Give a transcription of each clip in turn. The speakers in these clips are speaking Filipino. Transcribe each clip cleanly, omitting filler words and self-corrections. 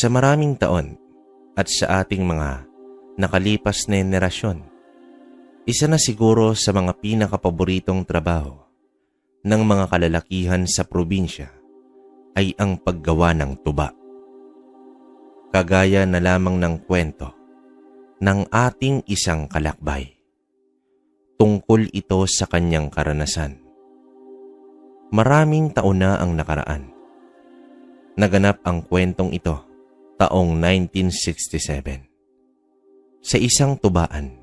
Sa maraming taon at sa ating mga nakalipas na henerasyon, isa na siguro sa mga pinakapaboritong trabaho ng mga kalalakihan sa probinsya ay ang paggawa ng tuba. Kagaya na lamang ng kwento ng ating isang kalakbay. Tungkol ito sa kanyang karanasan. Maraming taon na ang nakaraan. Naganap ang kwentong ito taong 1967 sa isang tubaan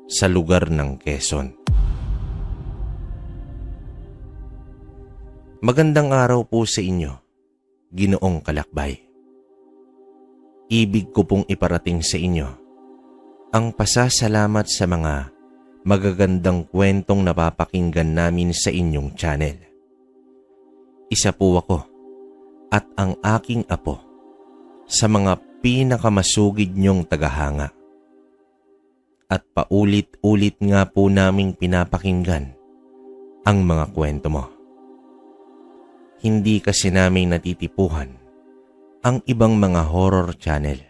sa lugar ng Quezon. Magandang araw po sa inyo, Ginoong Kalakbay. Ibig ko pong iparating sa inyo ang pasasalamat sa mga magagandang kwentong napapakinggan namin sa inyong channel. Isa po ako at ang aking apo sa mga pinakamasugid niyong tagahanga. At paulit-ulit nga po naming pinapakinggan ang mga kwento mo. Hindi kasi namin natitipuhan ang ibang mga horror channel.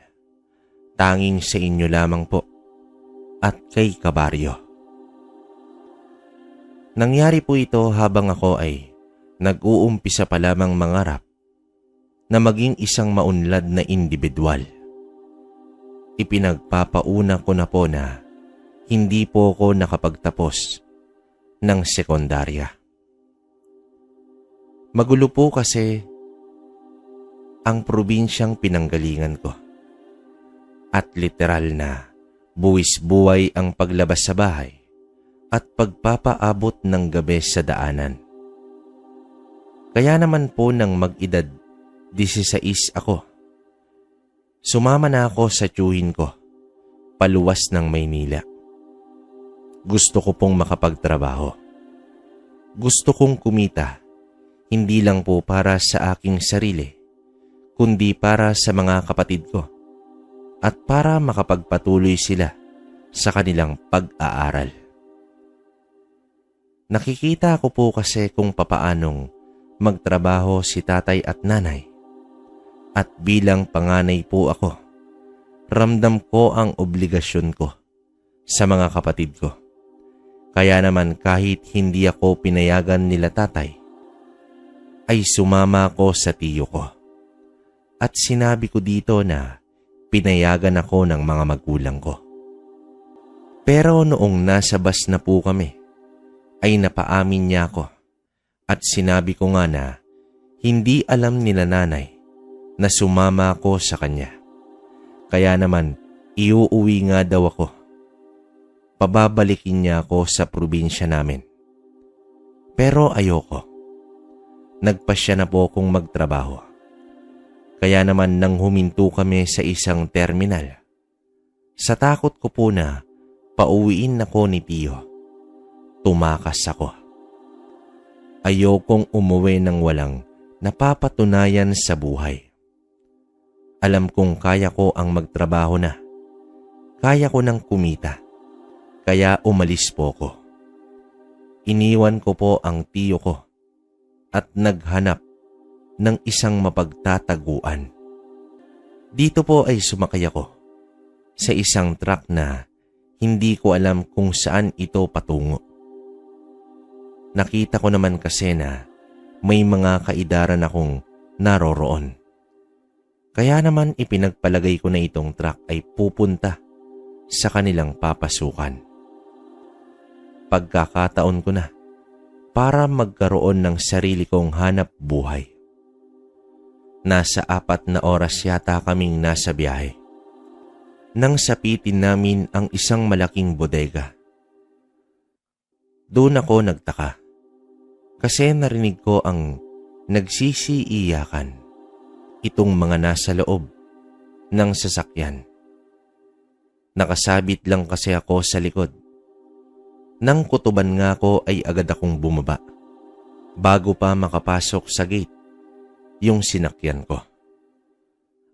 Tanging sa inyo lamang po at kay Kabaryo. Nangyari po ito habang ako ay nag-uumpisa pa lamang mangarap na maging isang maunlad na individual. Ipinagpapauna ko na po na hindi po ako nakapagtapos ng sekondarya. Magulo po kasi ang probinsyang pinanggalingan ko. At literal na buwis-buway ang paglabas sa bahay at pagpapaabot ng gabi sa daanan. Kaya naman po nang mag-edad 16 ako, sumama na ako sa tiyuhin ko, paluwas ng Maynila. Gusto ko pong makapagtrabaho. Gusto kong kumita, hindi lang po para sa aking sarili, kundi para sa mga kapatid ko at para makapagpatuloy sila sa kanilang pag-aaral. Nakikita ko po kasi kung papaanong magtrabaho si tatay at nanay. At bilang panganay po ako, ramdam ko ang obligasyon ko sa mga kapatid ko. Kaya naman kahit hindi ako pinayagan nila tatay, ay sumama ko sa tiyo ko. At sinabi ko dito na pinayagan ako ng mga magulang ko. Pero noong nasa bus na po kami, ay napaamin niya ako at sinabi ko nga na hindi alam nila nanay na sumama ako sa kanya. Kaya naman iuuwi nga daw ako. Pababalikin niya ako sa probinsya namin. Pero ayoko. Nagpasya na po akong magtrabaho. Kaya naman nang huminto kami sa isang terminal, sa takot ko po na pauwiin ako ni tiyo, tumakas ako. Ayokong umuwi ng walang napapatunayan sa buhay. Alam kong kaya ko ang magtrabaho na. Kaya ko nang kumita. Kaya umalis po ko. Iniwan ko po ang tiyo ko at naghanap ng isang mapagtataguan. Dito po ay sumakay ako sa isang truck na hindi ko alam kung saan ito patungo. Nakita ko naman kasi na may mga kaidaran akong naroroon. Kaya naman ipinagpalagay ko na itong truck ay pupunta sa kanilang papasukan. Pagkakataon ko na para magkaroon ng sarili kong hanap buhay. Nasa 4 na oras yata kaming nasa biyahe nang sapitin namin ang isang malaking bodega. Doon ako nagtaka kasi narinig ko ang nagsisiiyakan itong mga nasa loob ng sasakyan. Nakasabit lang kasi ako sa likod. Nang kutuban nga ako ay agad akong bumaba bago pa makapasok sa gate yung sinakyan ko.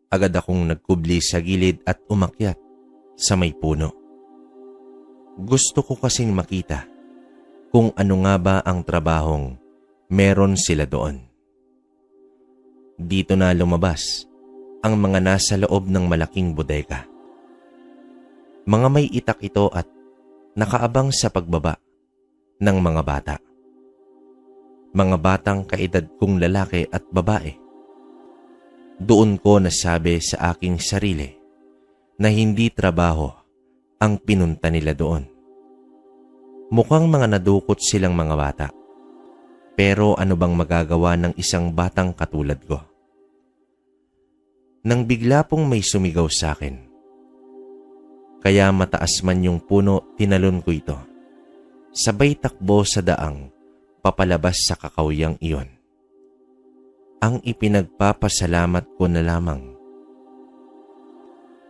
Agad akong nagkubli sa gilid at umakyat sa may puno. Gusto ko kasing makita kung ano nga ba ang trabahong meron sila doon. Dito na lumabas ang mga nasa loob ng malaking bodega. Mga may itak ito at nakaabang sa pagbaba ng mga bata. Mga batang kaedad kong lalaki at babae. Doon ko nasabi sa aking sarili na hindi trabaho ang pinunta nila doon. Mukhang mga nadukot silang mga bata. Pero ano bang magagawa ng isang batang katulad ko? Nang bigla pong may sumigaw sa akin. Kaya mataas man yung puno, tinalon ko ito. Sabay takbo sa daang papalabas sa kakawyang iyon. Ang ipinagpapasalamat ko na lamang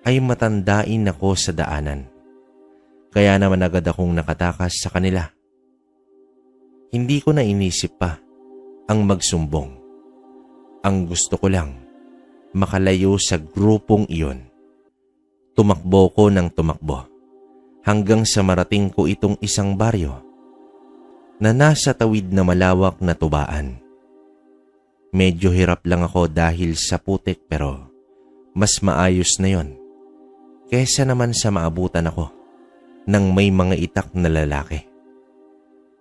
ay matandain ako sa daanan. Kaya naman agad akong nakatakas sa kanila. Hindi ko na inisip pa ang magsumbong. Ang gusto ko lang, makalayo sa grupong iyon. Tumakbo ko ng tumakbo hanggang sa marating ko itong isang baryo na nasa tawid na malawak na tubaan. Medyo hirap lang ako dahil sa putik pero mas maayos na yon kesa naman sa maabutan ako ng may mga itak na lalaki.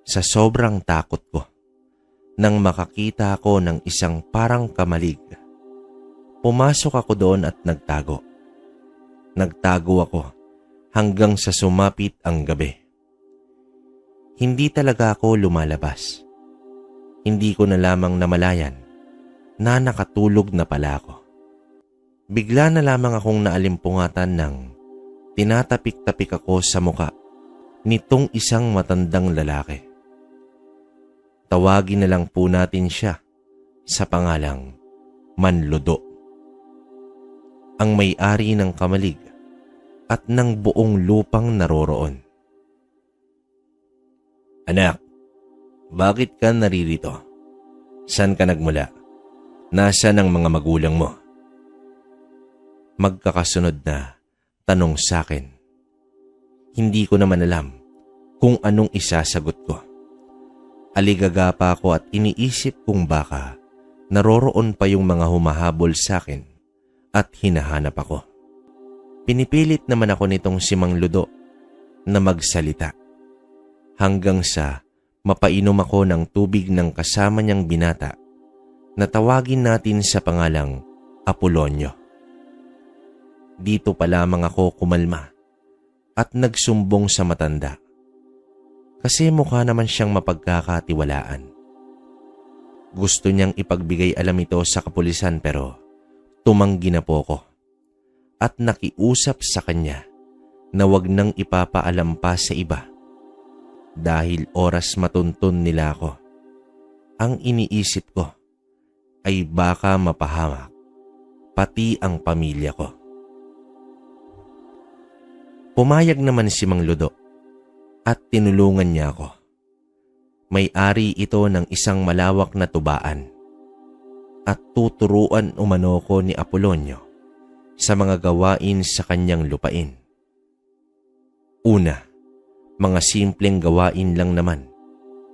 Sa sobrang takot ko, nang makakita ako ng isang parang kamalig, pumasok ako doon at nagtago. Nagtago ako hanggang sa sumapit ang gabi. Hindi talaga ako lumalabas. Hindi ko na lamang namalayan na nakatulog na pala ako. Bigla na lamang akong naalimpungatan ng tinatapik-tapik ako sa muka nitong isang matandang lalaki. Tawagin na lang po natin siya sa pangalang Manludo. Ang may-ari ng kamalig at ng buong lupang naroroon. Anak, bakit ka naririto? Saan ka nagmula? Nasaan ang mga magulang mo? Magkakasunod na tanong sa akin. Hindi ko naman alam kung anong isasagot ko. Aligaga pa ako at iniisip kung baka naroroon pa yung mga humahabol sa akin at hinahanap ako. Pinipilit naman ako nitong si Mang Ludo na magsalita hanggang sa mapainom ako ng tubig ng kasama niyang binata na tawagin natin sa pangalang Apolonio. Dito pa lamang ako kumalma at nagsumbong sa matanda. Kasi mukha naman siyang mapagkakatiwalaan. Gusto niyang ipagbigay alam ito sa kapulisan pero tumanggi na po ko at nakiusap sa kanya na wag nang ipapaalam pa sa iba dahil oras matuntun nila ako. Ang iniisip ko ay baka mapahamak pati ang pamilya ko. Pumayag naman si Mang Ludo at tinulungan niya ako. May-ari ito ng isang malawak na tubaan at tuturuan umano ko ni Apolonio sa mga gawain sa kanyang lupain. Una, mga simpleng gawain lang naman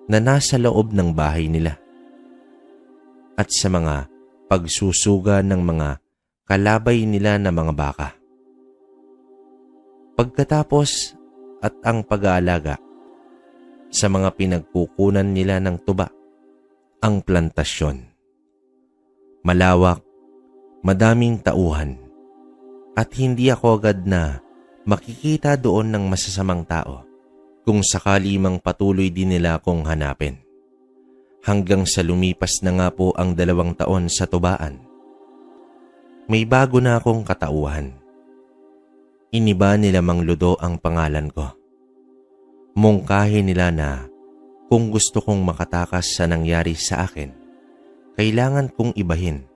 na nasa loob ng bahay nila at sa mga pagsusuga ng mga kalabay nila na mga baka. Pagkatapos at ang pag-aalaga sa mga pinagkukunan nila ng tuba, ang plantasyon. Malawak, madaming tauhan, at hindi ako agad na makikita doon ng masasamang tao kung sakali mang patuloy din nila akong hanapin. Hanggang sa lumipas na nga po ang 2 taon sa tubaan. May bago na akong katauhan. Iniba nila Mang Ludo ang pangalan ko. Mungkahi nila na kung gusto kong makatakas sa nangyari sa akin, kailangan kong ibahin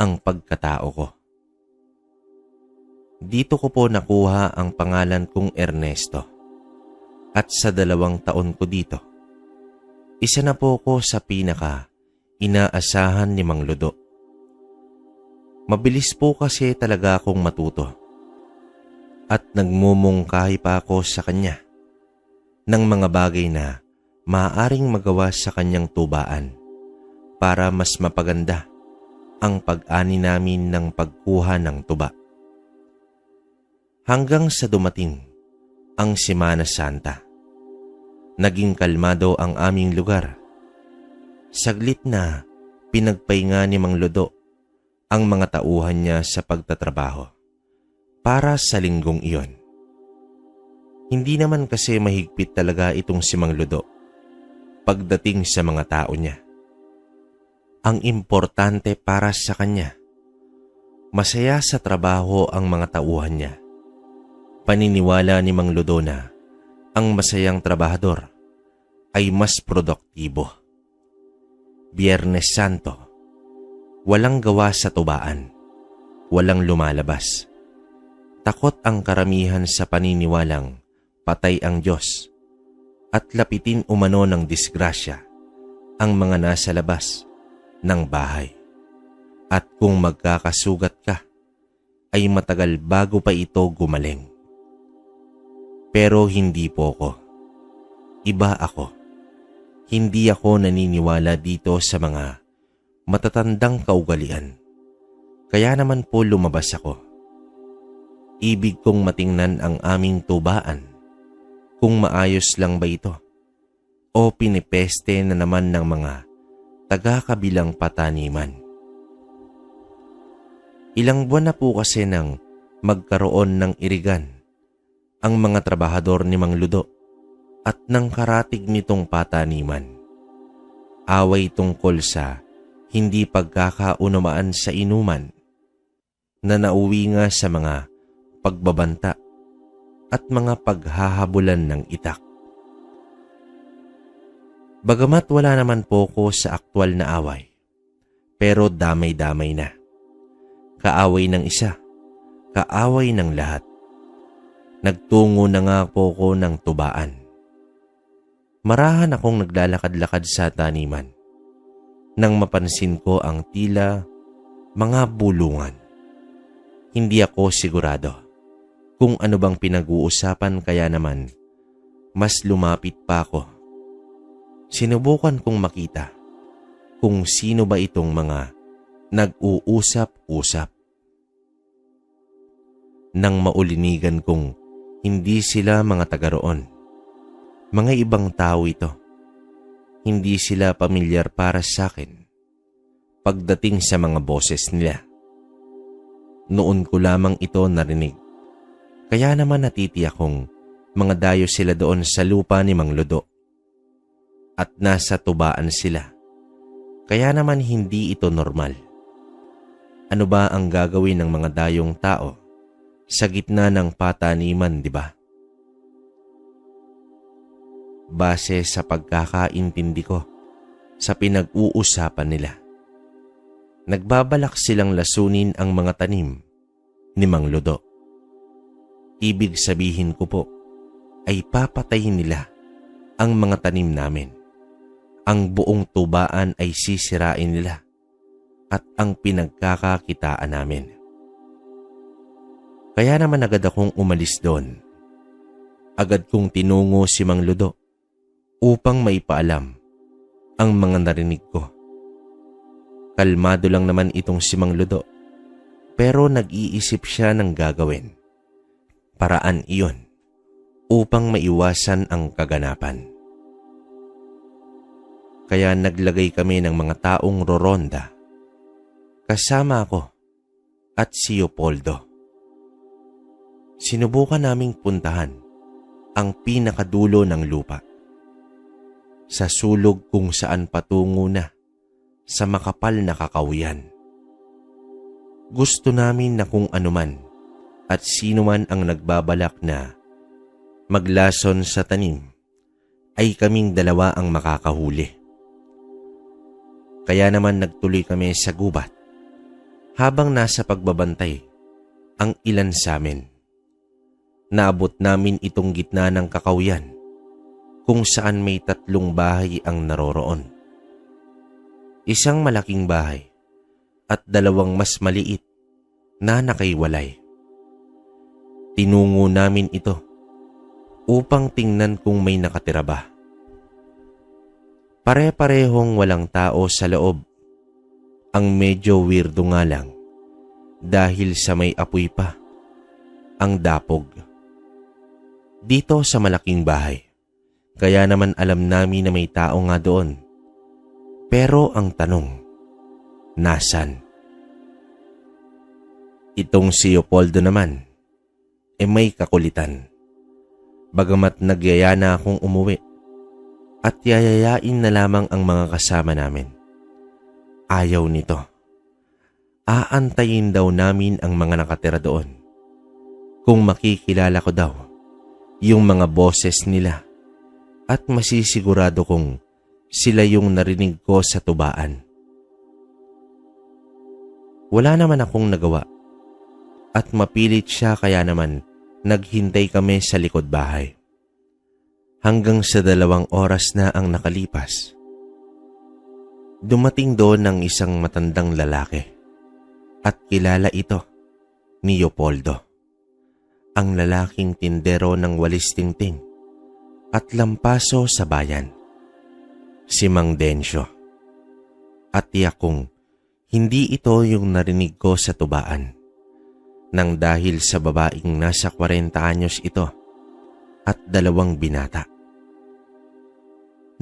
ang pagkatao ko. Dito ko po nakuha ang pangalan kong Ernesto. At sa 2 taon ko dito, isa na po ko sa inaasahan ni Mang Ludo. Mabilis po kasi talaga akong matuto. At nagmumungkahi pa ako sa kanya ng mga bagay na maaaring magawa sa kanyang tubaan para mas mapaganda ang pag-ani namin ng pagkuha ng tuba. Hanggang sa dumating ang Semana Santa. Naging kalmado ang aming lugar. Saglit na pinagpahinga ni Mang Lodo ang mga tauhan niya sa pagtatrabaho para sa linggong iyon. Hindi naman kasi mahigpit talaga itong si Mang Lodo pagdating sa mga tao niya. Ang importante para sa kanya, masaya sa trabaho ang mga tauhan niya. Paniniwala ni Mang Lodo na ang masayang trabahador ay mas produktibo. Biyernes Santo, walang gawa sa tubaan, walang lumalabas. Takot ang karamihan sa paniniwalang patay ang Diyos at lapitin umano ng disgrasya ang mga nasa labas ng bahay. At kung magkakasugat ka, ay matagal bago pa ito gumaling. Pero hindi po ko. Iba ako. Hindi ako naniniwala dito sa mga matatandang kaugalian. Kaya naman po lumabas ako. Ibig kong matingnan ang aming tubaan kung maayos lang ba ito o pinipeste na naman ng mga taga-kabilang pataniman. Ilang buwan na po kasi nang magkaroon ng irigan ang mga trabahador ni Mang Lodo at nang karatig nitong pataniman. Away tungkol sa hindi pagkakaunamaan sa inuman na nauwi nga sa mga pagbabanta at mga paghahabulan ng itak. Bagamat wala naman po ko sa aktwal na away, pero damay-damay na. Kaaway ng isa, kaaway ng lahat. Nagtungo na nga po ko ng tubaan. Marahan akong naglalakad-lakad sa taniman nang mapansin ko ang tila mga bulungan. Hindi ako sigurado kung ano bang pinag-uusapan, kaya naman mas lumapit pa ako. Sinubukan kong makita kung sino ba itong mga nag-uusap-usap. Nang maulinigan kong hindi sila mga taga roon. Mga ibang tao ito. Hindi sila pamilyar para sa akin pagdating sa mga boses nila. Noon ko lamang ito narinig. Kaya naman natitiyak kong mga dayo sila doon sa lupa ni Mang Lodo. At nasa tubaan sila. Kaya naman hindi ito normal. Ano ba ang gagawin ng mga dayong tao sa gitna ng pataniman, di ba? Base sa pagkakaintindi ko sa pinag-uusapan nila, nagbabalak silang lasunin ang mga tanim ni Mang Lodo. Ibig sabihin ko po ay papatayin nila ang mga tanim namin. Ang buong tubaan ay sisirain nila at ang pinagkakakitaan namin. Kaya naman agad akong umalis doon. Agad kong tinungo si Mang Lodo upang maipaalam ang mga narinig ko. Kalmado lang naman itong si Mang Lodo, pero nag-iisip siya ng gagawin. Paraan iyon upang maiwasan ang kaganapan. Kaya naglagay kami ng mga taong roronda. Kasama ako at si Leopoldo. Sinubukan naming puntahan ang pinakadulo ng lupa. Sa sulog kung saan patungo na sa makapal na kakawian. Gusto namin na kung anuman at sino man ang nagbabalak na maglason sa tanim ay kaming dalawa ang makakahuli. Kaya naman nagtuloy kami sa gubat habang nasa pagbabantay ang ilan sa amin. Naabot namin itong gitna ng kakawian kung saan may 3 bahay ang naroroon. Isang malaking bahay at 2 mas maliit na nakaiwalay. Tinungo namin ito upang tingnan kung may nakatira ba. Pare-parehong walang tao sa loob Ang medyo weirdo nga lang dahil sa may apoy pa ang dapog. Dito sa malaking bahay, kaya naman alam namin na may tao nga doon. Pero ang tanong, nasan? Itong si Leopoldo naman, may kakulitan. Bagamat nagyaya na akong umuwi at yayayain na lamang ang mga kasama namin. Ayaw nito. Aantayin daw namin ang mga nakatira doon. Kung makikilala ko daw yung mga boses nila at masisigurado kong sila yung narinig ko sa tubaan. Wala naman akong nagawa at mapilit siya, kaya naman naghintay kami sa likod bahay. Hanggang sa 2 oras na ang nakalipas. Dumating doon ang isang matandang lalaki at kilala ito ni Leopoldo, ang lalaking tindero ng walis tingting at lampaso sa bayan, si Mang Dencio. At tiyak kong hindi ito yung narinig ko sa tubaan, nang dahil sa babaeng nasa 40 anyos ito at 2 binata.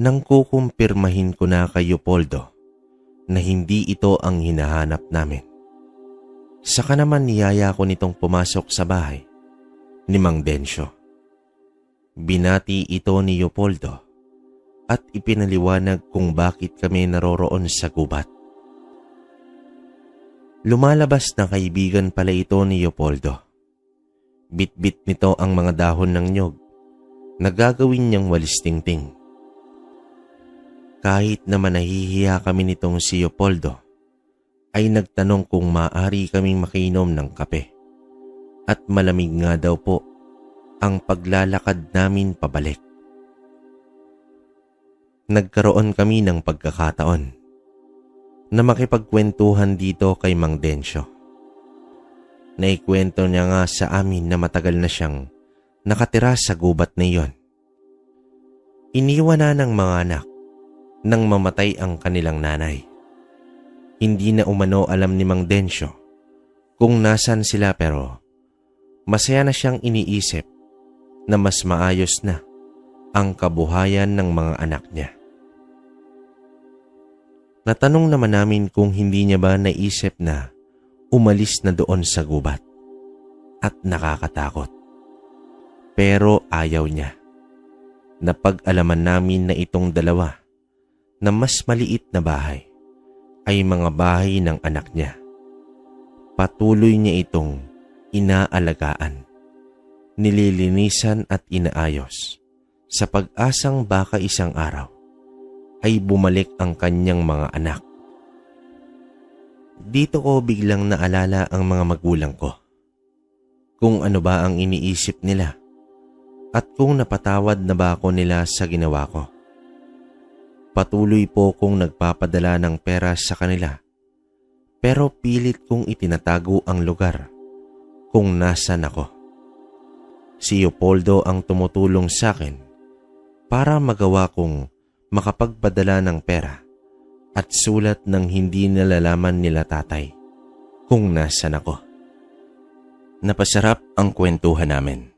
Nang kukumpirmahin ko na kay Leopoldo na hindi ito ang hinahanap namin, saka naman niyaya ko nitong pumasok sa bahay ni Mang Dencio. Binati ito ni Leopoldo at ipinaliwanag kung bakit kami naroroon sa gubat. Lumalabas na kaibigan pala ito ni Leopoldo. Bit-bit nito ang mga dahon ng nyog na gagawin niyang walis tingting. Kahit naman nahihiya kami nitong si Leopoldo, ay nagtanong kung maaari kaming makinom ng kape. At malamig nga daw po ang paglalakad namin pabalik. Nagkaroon kami ng pagkakataon na makipagkwentuhan dito kay Mang Dencio. Naikwento niya nga sa amin na matagal na siyang nakatira sa gubat na iyon. Iniwan na ng mga anak nang mamatay ang kanilang nanay. Hindi na umano alam ni Mang Dencio kung nasan sila, pero masaya na siyang iniisip na mas maayos na ang kabuhayan ng mga anak niya. Natanong naman namin kung hindi niya ba naisip na umalis na doon sa gubat, at nakakatakot. Pero ayaw niya. Napag-alaman namin na itong 2 na mas maliit na bahay ay mga bahay ng anak niya. Patuloy niya itong inaalagaan, nililinisan at inaayos sa pag-asang baka isang araw ay bumalik ang kanyang mga anak. Dito ko biglang naalala ang mga magulang ko, kung ano ba ang iniisip nila at kung napatawad na ba ako nila sa ginawa ko. Patuloy po kong nagpapadala ng pera sa kanila, pero pilit kong itinatago ang lugar kung nasan ako. Si Leopoldo ang tumutulong sa akin para magawa kong makapagpadala ng pera at sulat ng hindi nalalaman nila tatay kung nasan ako. Napasarap ang kwentuhan namin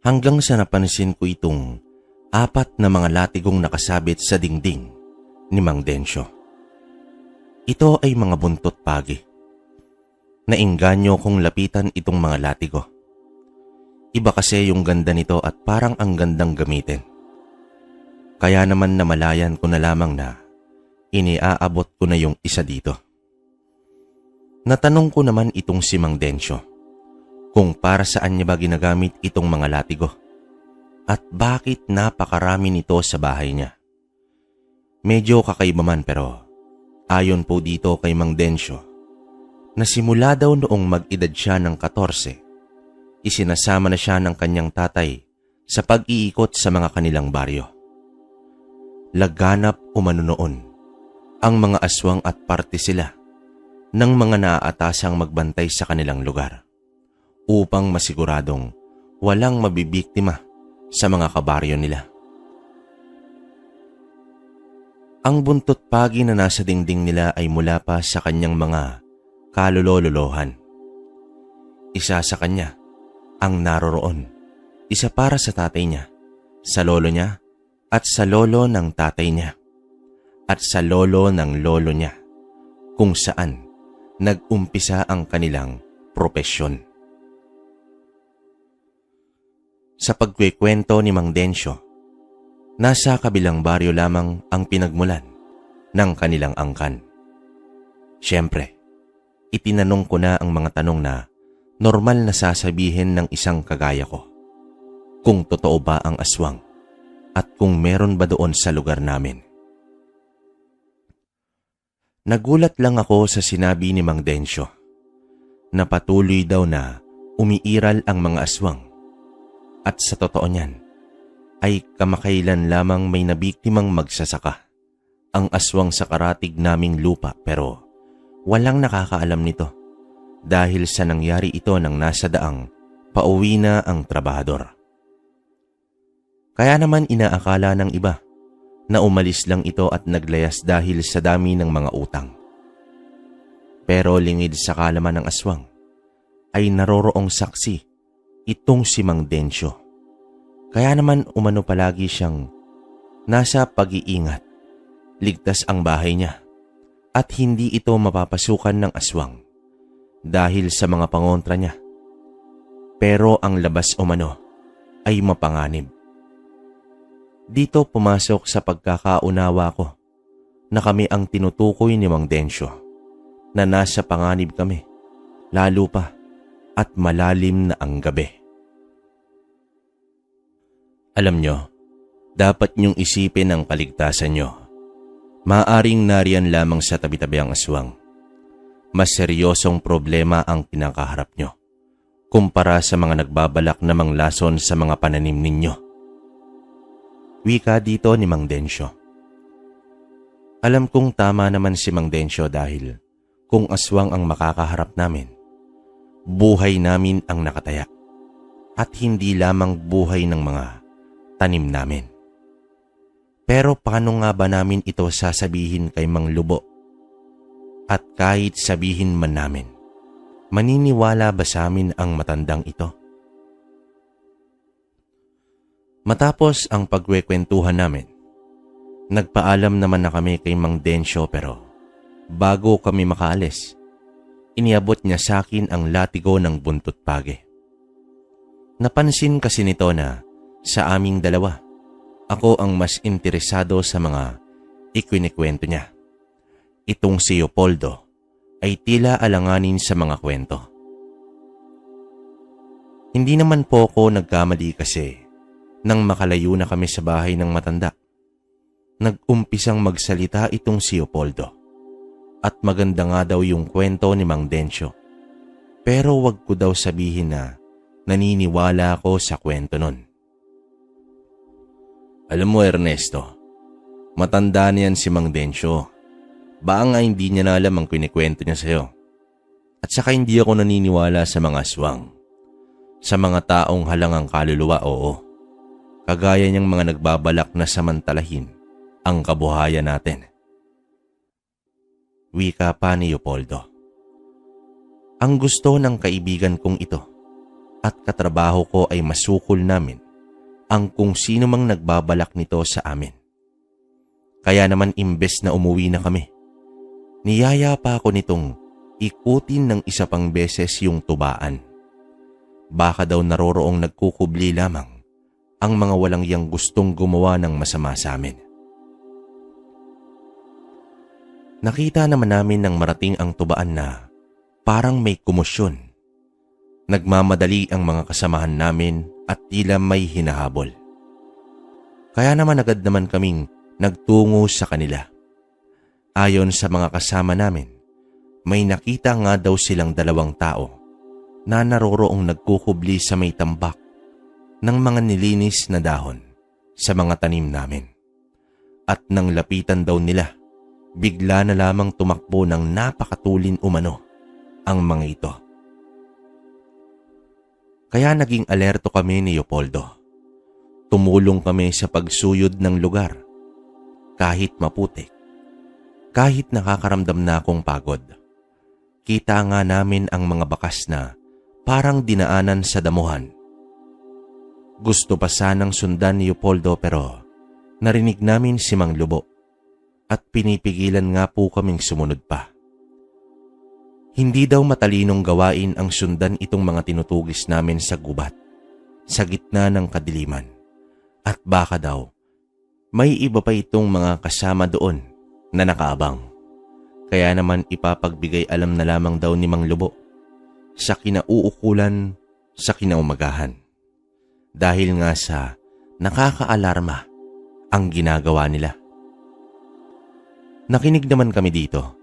hanggang sa napansin ko itong 4 na mga latigong nakasabit sa dingding ni Mang Dencio. Ito ay mga buntot pagi. Nainganyo kong lapitan itong mga latigo. Iba kasi yung ganda nito at parang ang gandang gamitin. Kaya naman namalayan ko na lamang na iniaabot ko na yung isa dito. Natanong ko naman itong si Mang Dencio kung para saan niya ba ginagamit itong mga latigo at bakit napakarami nito sa bahay niya. Medyo kakaiba man, pero ayon po dito kay Mang Dencio na simula daw noong mag-edad siya ng 14, isinasama na siya ng kanyang tatay sa pag-iikot sa mga kanilang baryo. Laganap umano noon ang mga aswang at parte sila ng mga naaatasang magbantay sa kanilang lugar upang masiguradong walang mabibiktima sa mga kabaryo nila. Ang buntot pagi na nasa dingding nila ay mula pa sa kanyang mga kalulololohan. Isa sa kanya ang naroroon, isa para sa tatay niya, sa lolo niya, at sa lolo ng tatay niya, at sa lolo ng lolo niya, kung saan nag-umpisa ang kanilang propesyon. Sa pagkwekwento ni Mang Densyo, nasa kabilang baryo lamang ang pinagmulan ng kanilang angkan. Siyempre, itinanong ko na ang mga tanong na normal na sasabihin ng isang kagaya ko. Kung totoo ba ang aswang at kung meron ba doon sa lugar namin. Nagulat lang ako sa sinabi ni Mang Densyo na patuloy daw na umiiral ang mga aswang. At sa totoo niyan, ay kamakailan lamang may nabiktimang magsasaka ang aswang sa karatig naming lupa, pero walang nakakaalam nito dahil sa nangyari ito nang nasa daang pauwi na ang trabahador. Kaya naman inaakala ng iba na umalis lang ito at naglayas dahil sa dami ng mga utang. Pero lingid sa kalaman ng aswang ay naroroong saksi itong si Mang Densyo. Kaya naman umano palagi siyang nasa pag-iingat. Ligtas ang bahay niya at hindi ito mapapasukan ng aswang dahil sa mga pangontra niya. Pero ang labas umano ay mapanganib. Dito pumasok sa pagkakaunawa ko na kami ang tinutukoy ni Mang Densyo, na nasa panganib kami, lalo pa at malalim na ang gabi. Alam nyo, dapat nyong isipin ang kaligtasan nyo. Maaring nariyan lamang sa tabi-tabi ang aswang. Mas seryosong problema ang kinakaharap nyo kumpara sa mga nagbabalak na manglason sa mga pananim ninyo. Wika dito ni Mang Densyo. Alam kong tama naman si Mang Densyo dahil kung aswang ang makakaharap namin, buhay namin ang nakataya at hindi lamang buhay ng mga tanim namin. Pero paano nga ba namin ito sasabihin kay Mang Lubo? At kahit sabihin man namin, maniniwala ba sa amin ang matandang ito? Matapos ang pagkwekwentuhan namin, nagpaalam naman na kami kay Mang Densyo, pero bago kami makaalis, iniabot niya sa akin ang latigo ng buntot page. Napansin kasi nito na sa aming dalawa, ako ang mas interesado sa mga ikwinikwento niya. Itong si Leopoldo ay tila alanganin sa mga kwento. Hindi naman po ako nagkamali kasi nang makalayo na kami sa bahay ng matanda, nag-umpisang magsalita itong si Leopoldo. At maganda nga daw yung kwento ni Mang Densyo. Pero wag ko daw sabihin na naniniwala ako sa kwento nun. Alam mo Ernesto, matanda na yan si Mang Densyo. Baka nga hindi niya na alam ang kinikwento niya sa'yo. At saka hindi ako naniniwala sa mga aswang. Sa mga taong halangang kaluluwa, oo. Kagaya niyang mga nagbabalak na samantalahin ang kabuhayan natin. Wika pa ni Leopoldo. Ang gusto ng kaibigan kong ito at katrabaho ko ay masukol namin ang kung sino mang nagbabalak nito sa amin. Kaya naman imbes na umuwi na kami, niyaya pa ako nitong ikutin ng isa pang beses yung tubaan. Baka daw naroroong nagkukubli lamang ang mga walang yang gustong gumawa ng masama sa amin. Nakita naman namin nang marating ang tubaan na parang may komosyon. Nagmamadali ang mga kasamahan namin at tila may hinahabol. Kaya naman agad naman kaming nagtungo sa kanila. Ayon sa mga kasama namin, may nakita nga daw silang dalawang tao na naroroong nagkukubli sa may tambak ng mga nilinis na dahon sa mga tanim namin. At nang lapitan daw nila, bigla na lamang tumakbo ng napakatulin umano ang mga ito. Kaya naging alerto kami ni Leopoldo. Tumulong kami sa pagsuyod ng lugar. Kahit maputik, Kahit nakakaramdam na akong pagod, kita nga namin ang mga bakas na parang dinaanan sa damuhan. Gusto pa sanang sundan ni Leopoldo pero narinig namin si Mang Lubo at pinipigilan nga po kaming sumunod pa. Hindi daw matalinong gawain ang sundan itong mga tinutugis namin sa gubat, sa gitna ng kadiliman. At baka daw, may iba pa itong mga kasama doon na nakaabang. Kaya naman ipapagbigay alam na lamang daw ni Mang Lubo sa kinauukulan sa kinaumagahan. Dahil nga sa nakakaalarma ang ginagawa nila. Nakinig naman kami dito.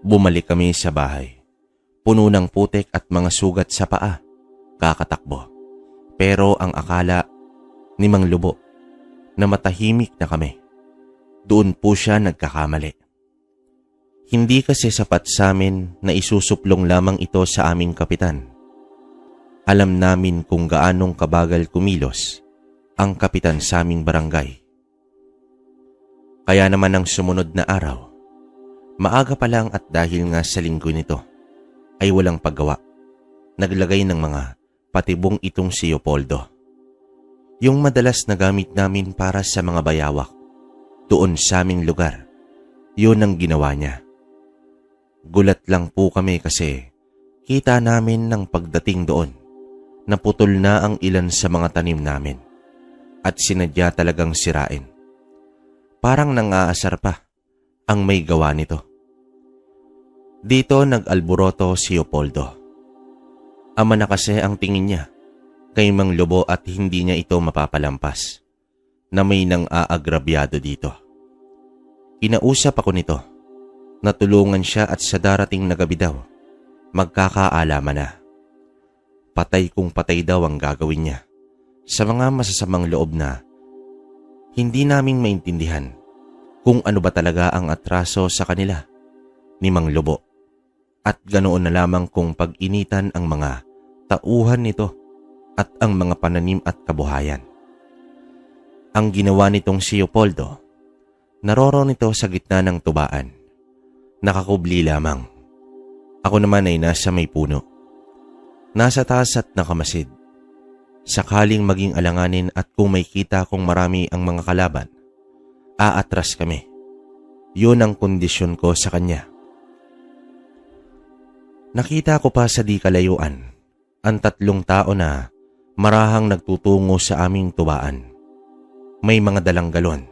Bumalik kami sa bahay. Puno ng putik at mga sugat sa paa. Kakatakbo. Pero ang akala ni Mang Lubo na matahimik na kami, doon po siya nagkakamali. Hindi kasi sapat sa amin na isusuplong lamang ito sa aming kapitan. Alam namin kung gaanong kabagal kumilos ang kapitan sa aming barangay. Kaya naman ang sumunod na araw, maaga pa lang at dahil nga sa linggo nito, ay walang paggawa. Naglagay ng mga patibong itong si Leopoldo. Yung madalas na gamit namin para sa mga bayawak, doon sa aming lugar, yun ang ginawa niya. Gulat lang po kami kasi kita namin ng pagdating doon, naputol na ang ilan sa mga tanim namin at sinadya talagang sirain. Parang nangaasar pa ang may gawa nito. Dito nag-alboroto si Leopoldo. Ama na kasi ang tingin niya kay Mang Lubo at hindi niya ito mapapalampas na may nang aagrabyado dito. Kinausap ako nito. Natulungan siya at sa darating na gabi daw, magkakaalaman na. Patay kung patay daw ang gagawin niya sa mga masasamang loob na hindi naming maintindihan kung ano ba talaga ang atraso sa kanila ni Mang Lubo at ganoon na lamang kung pag-initan ang mga tauhan nito at ang mga pananim at kabuhayan. Ang ginawa nitong si Leopoldo, naroroon nito sa gitna ng tubaan. Nakakubli lamang. Ako naman ay nasa may puno. Nasa taas at nakamasid. Sakaling maging alanganin at kung may kita kong marami ang mga kalaban, aatras kami. Yun ang kondisyon ko sa kanya. Nakita ko pa sa di kalayuan ang 3 tao na marahang nagtutungo sa aming tubaan. May mga dalang galon.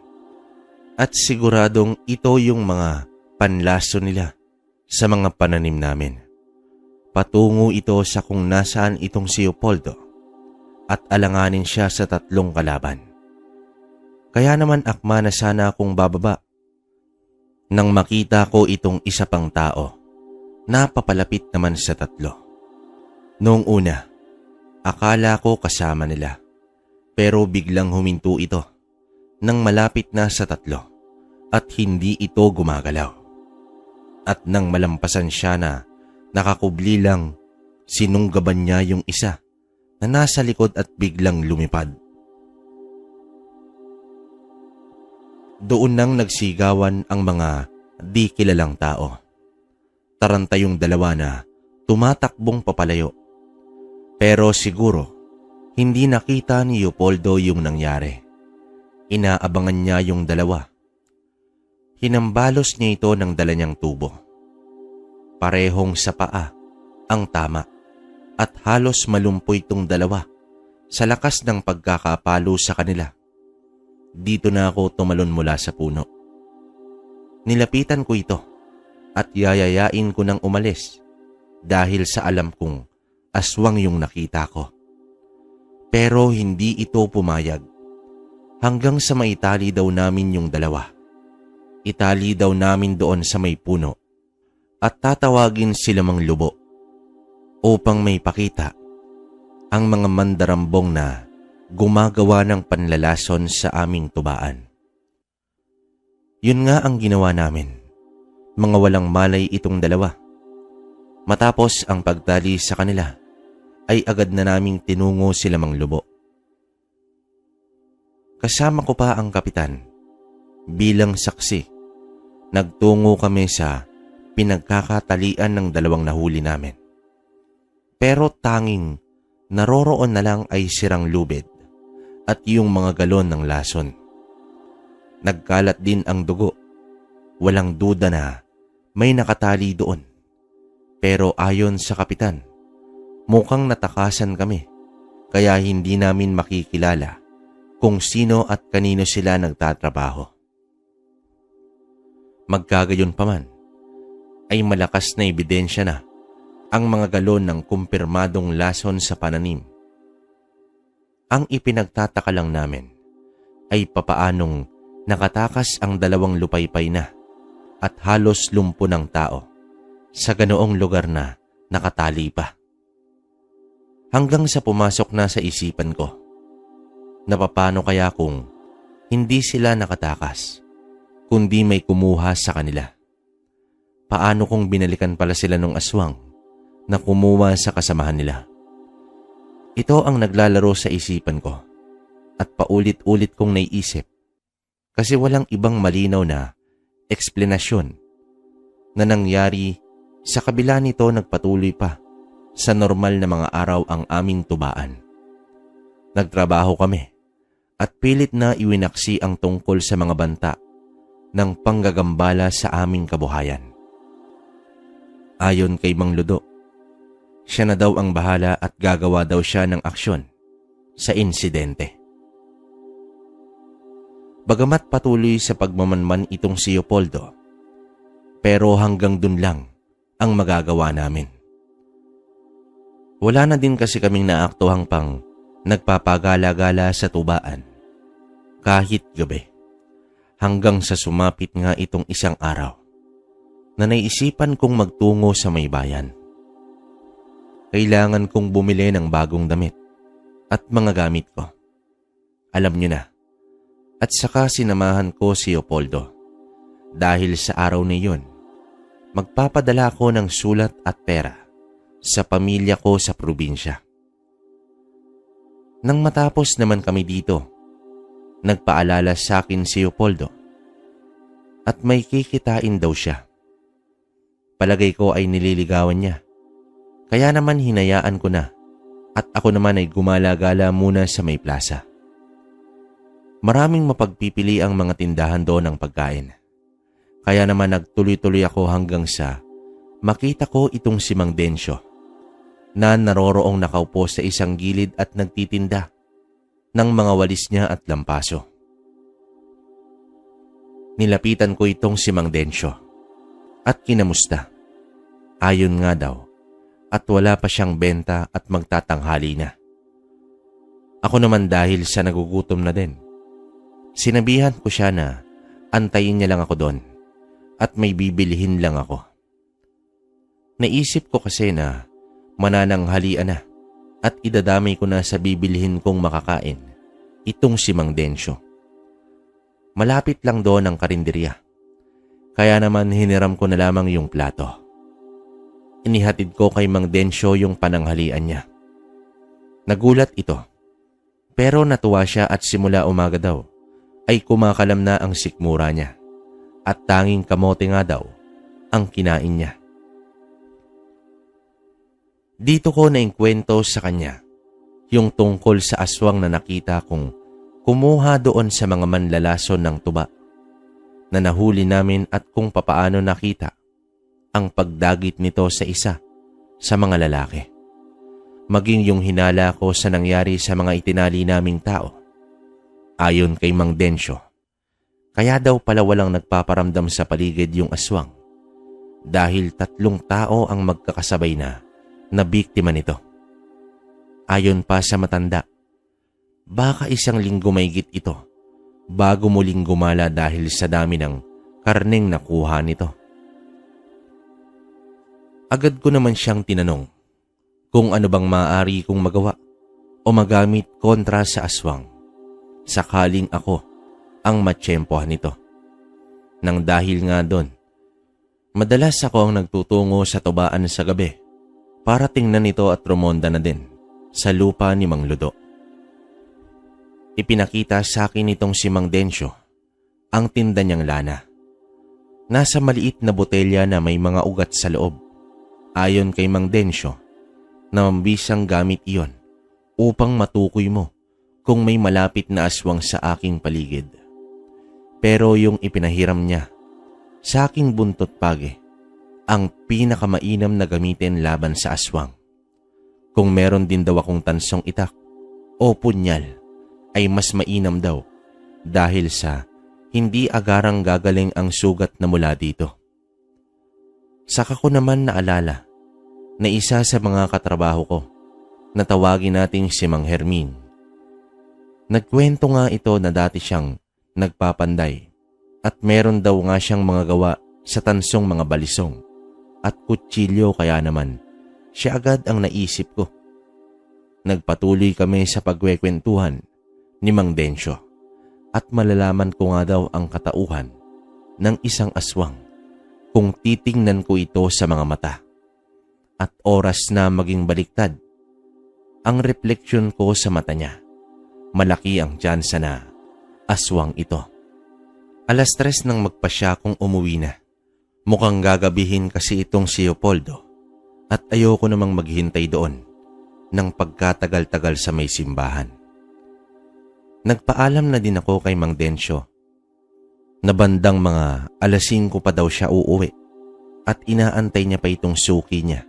At siguradong ito yung mga panlaso nila sa mga pananim namin. Patungo ito sa kung nasaan itong si Leopoldo at alanganin siya sa 3 kalaban. Kaya naman akma na sana akong bababa. Nang makita ko itong isa pang tao, napapalapit naman sa 3. Noong una, akala ko kasama nila. Pero biglang huminto ito nang malapit na sa 3 at hindi ito gumagalaw. At nang malampasan siya na nakakubli lang, sinunggaban niya yung isa na nasa likod at biglang lumipad. Doon nang nagsigawan ang mga di kilalang tao. Taranta yung 2 na tumatakbong papalayo. Pero siguro, hindi nakita ni Leopoldo yung nangyari. Inaabangan niya yung 2. Hinambalos niya ito ng dala niyang tubo. Parehong sa paa ang tama at halos malumpoy itong 2 sa lakas ng pagkakapalo sa kanila. Dito na ako tumalon mula sa puno. Nilapitan ko ito at yayayain ko nang umalis dahil sa alam kong aswang yung nakita ko. Pero hindi ito pumayag hanggang sa maitali daw namin yung 2. Itali daw namin doon sa may puno at tatawagin sila Mang Lubo upang may pakita ang mga mandarambong na gumagawa ng panlalason sa aming tubaan. Yun nga ang ginawa namin. Mga walang malay itong 2. Matapos ang pagtali sa kanila, ay agad na naming tinungo sila Mang Lubo. Kasama ko pa ang kapitan bilang saksi Nagtungo kami sa pinagkakatalian ng dalawang nahuli namin. Pero tanging naroroon na lang ay sirang lubid at yung mga galon ng lason. Nagkalat din ang dugo. Walang duda na may nakatali doon. Pero ayon sa kapitan, mukhang natakasan kami kaya hindi namin makikilala kung sino at kanino sila nagtatrabaho. Magkagayon pa man, ay malakas na ebidensya na ang mga galon ng kumpirmadong lason sa pananim. Ang ipinagtataka lang namin ay papaanong nakatakas ang dalawang lupaypay na at halos lumpo ng tao sa ganoong lugar na nakatali pa. Hanggang sa pumasok na sa isipan ko, napapano kaya kung hindi sila nakatakas, kundi may kumuha sa kanila? Paano kung binalikan pala sila ng aswang na kumuha sa kasamahan nila? Ito ang naglalaro sa isipan ko at paulit-ulit kong naiisip kasi walang ibang malinaw na eksplenasyon na nangyari. Sa kabila nito, nagpatuloy pa sa normal na mga araw ang aming tubaan. Nagtrabaho kami at pilit na iwinaksi ang tungkol sa mga banta ng panggagambala sa aming kabuhayan. Ayon kay Mang Ludo, siya na daw ang bahala at gagawa daw siya ng aksyon sa insidente. Bagamat patuloy sa pagmamanman itong si Leopoldo, pero hanggang dun lang ang magagawa namin. Wala na din kasi kaming naaktuhang pang nagpapagala-gala sa tubaan kahit gabi, hanggang sa sumapit nga itong isang araw na naisipan kong magtungo sa may bayan. Kailangan kong bumili ng bagong damit at mga gamit ko. Alam nyo na. At saka sinamahan ko si Leopoldo dahil sa araw na yun, magpapadala ko ng sulat at pera sa pamilya ko sa probinsya. Nang matapos naman kami dito, nagpaalala sa akin si Leopoldo at may kikitain daw siya. Palagay ko ay nililigawan niya. Kaya naman hinayaan ko na at ako naman ay gumala-gala muna sa may plaza. Maraming mapagpipili ang mga tindahan doon ng pagkain. Kaya naman nagtuloy-tuloy ako hanggang sa makita ko itong si Mang Densyo na naroroong nakaupo sa isang gilid at nagtitinda ng mga walis niya at lampaso. Nilapitan ko itong si Mang Densyo at kinamusta. Ayon nga daw at wala pa siyang benta at magtatanghali na. Ako naman dahil sa nagugutom na din, sinabihan ko siya na antayin niya lang ako doon at may bibilihin lang ako. Naisip ko kasi na manananghalian na at idadamay ko na sa bibilihin kong makakain itong si Mang Densyo. Malapit lang doon ang karinderya, kaya naman hiniram ko na lamang yung plato. Inihatid ko kay Mang Densyo yung pananghalian niya. Nagulat ito, pero natuwa siya at simula umaga daw ay kumakalam na ang sikmura niya at tanging kamote nga daw ang kinain niya. Dito ko naingkwento sa kanya yung tungkol sa aswang na nakita kong kumuha doon sa mga manlalason ng tuba na nahuli namin at kung papaano nakita ang pagdagit nito sa isa sa mga lalaki. Maging yung hinala ko sa nangyari sa mga itinali naming tao. Ayon kay Mang Densyo, kaya daw pala walang nagpaparamdam sa paligid yung aswang dahil 3 tao ang magkakasabay na biktima nito. Ayon pa sa matanda, baka 1 linggo mahigit ito bago muling gumala dahil sa dami ng karneng nakuha nito. Agad ko naman siyang tinanong kung ano bang maaari kong magawa o magamit kontra sa aswang sakaling ako ang matsyempohan nito. Nang dahil nga doon, madalas ako ang nagtutungo sa tubaan sa gabi para tingnan ito at rumonda na din sa lupa ni Mang Ludo. Ipinakita sa akin itong si Mang Densyo ang tinda niyang lana Nasa maliit na botelya na may mga ugat sa loob. Ayon kay Mang Densyo, na mambisang gamit iyon upang matukoy mo kung may malapit na aswang sa aking paligid. Pero yung ipinahiram niya sa aking buntot page, ang pinakamainam na gamitin laban sa aswang. Kung meron din daw akong tansong itak o punyal, ay mas mainam daw dahil sa hindi agarang gagaling ang sugat na mula dito. Saka ko naman naalala na isa sa mga katrabaho ko na tawagin natin si Mang Hermin. Nagkwento nga ito na dati siyang nagpapanday at meron daw nga siyang mga gawa sa tansong mga balisong at kutsilyo, kaya naman siya agad ang naisip ko. Nagpatuloy kami sa pagkwekwentuhan ni Mang Densyo at malalaman ko nga daw ang katauhan ng isang aswang kung titingnan ko ito sa mga mata. At oras na maging baliktad ang refleksyon ko sa mata niya, malaki ang tsansa na aswang ito. 3:00 nang magpasya kung umuwi na. Mukhang gagabihin kasi itong si Leopoldo at ayoko namang maghintay doon ng pagkatagal-tagal sa may simbahan. Nagpaalam na din ako kay Mang Densyo na bandang mga 5:00 pa daw siya uuwi at inaantay niya pa itong suki niya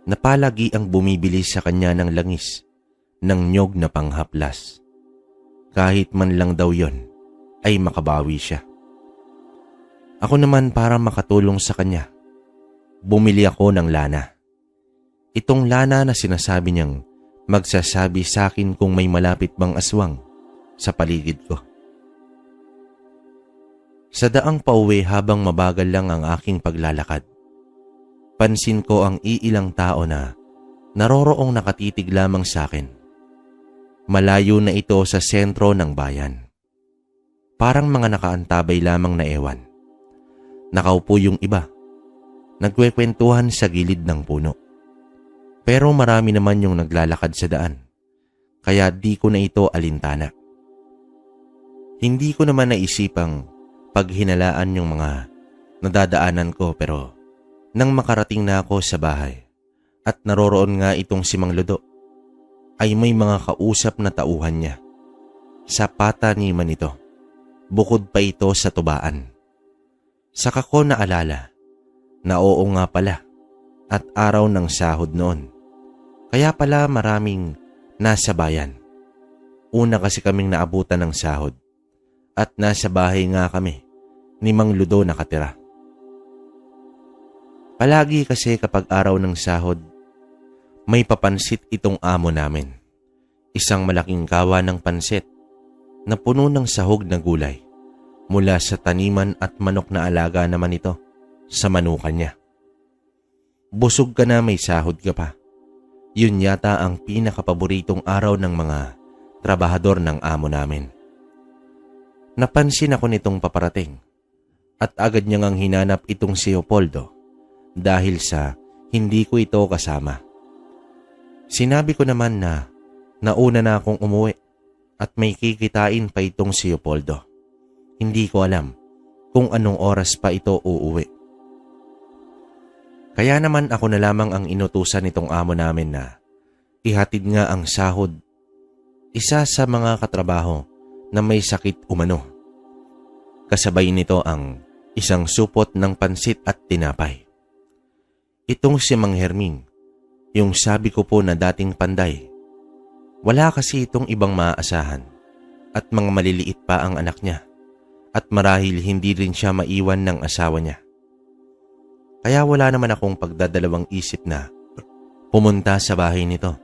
na palagi ang bumibili sa kanya ng langis ng nyog na panghaplas. Kahit man lang daw yon ay makabawi siya. Ako naman, para makatulong sa kanya, bumili ako ng lana. Itong lana na sinasabi niyang magsasabi sa akin kung may malapit bang aswang sa paligid ko. Sa daang pauwi habang mabagal lang ang aking paglalakad, pansin ko ang iilang tao na naroroong nakatitig lamang sa akin. Malayo na ito sa sentro ng bayan. Parang mga nakaantabay lamang na ewan. Nakaupo yung iba, nagkwekwentuhan sa gilid ng puno. Pero marami naman yung naglalakad sa daan, kaya di ko na ito alintana. Hindi ko naman naisipang paghinalaan yung mga nadadaanan ko, pero nang makarating na ako sa bahay at naroroon nga itong si Mang Ludo, ay may mga kausap na tauhan niya. Sa pataniman ito, bukod pa ito sa tubaan. Saka ko naalala na oo nga pala at araw ng sahod noon. Kaya pala maraming nasa bayan. Una kasi kaming naabutan ng sahod at nasa bahay nga kami ni Mang Ludo nakatira. Palagi kasi kapag araw ng sahod, may papansit itong amo namin. Isang malaking kawa ng pansit na puno ng sahog na gulay mula sa taniman at manok na alaga naman ito sa manukan niya. Busog ka na, may sahod ka pa. Yun yata ang pinakapaboritong araw ng mga trabahador ng amo namin. Napansin ako nitong paparating at agad niyang ang hinanap itong si Leopoldo dahil sa hindi ko ito kasama. Sinabi ko naman na nauna na akong umuwi at may kikitain pa itong si Leopoldo. Hindi ko alam kung anong oras pa ito uuwi. Kaya naman ako na lamang ang inutusan nitong amo namin na ihatid nga ang sahod isa sa mga katrabaho na may sakit umano. Kasabay nito ang isang supot ng pansit at tinapay. Itong si Mang Hermin, yung sabi ko po na dating panday, wala kasi itong ibang maaasahan at mga maliliit pa ang anak niya at marahil hindi rin siya maiwan ng asawa niya. Kaya wala naman akong pagdadalawang isip na pumunta sa bahay nito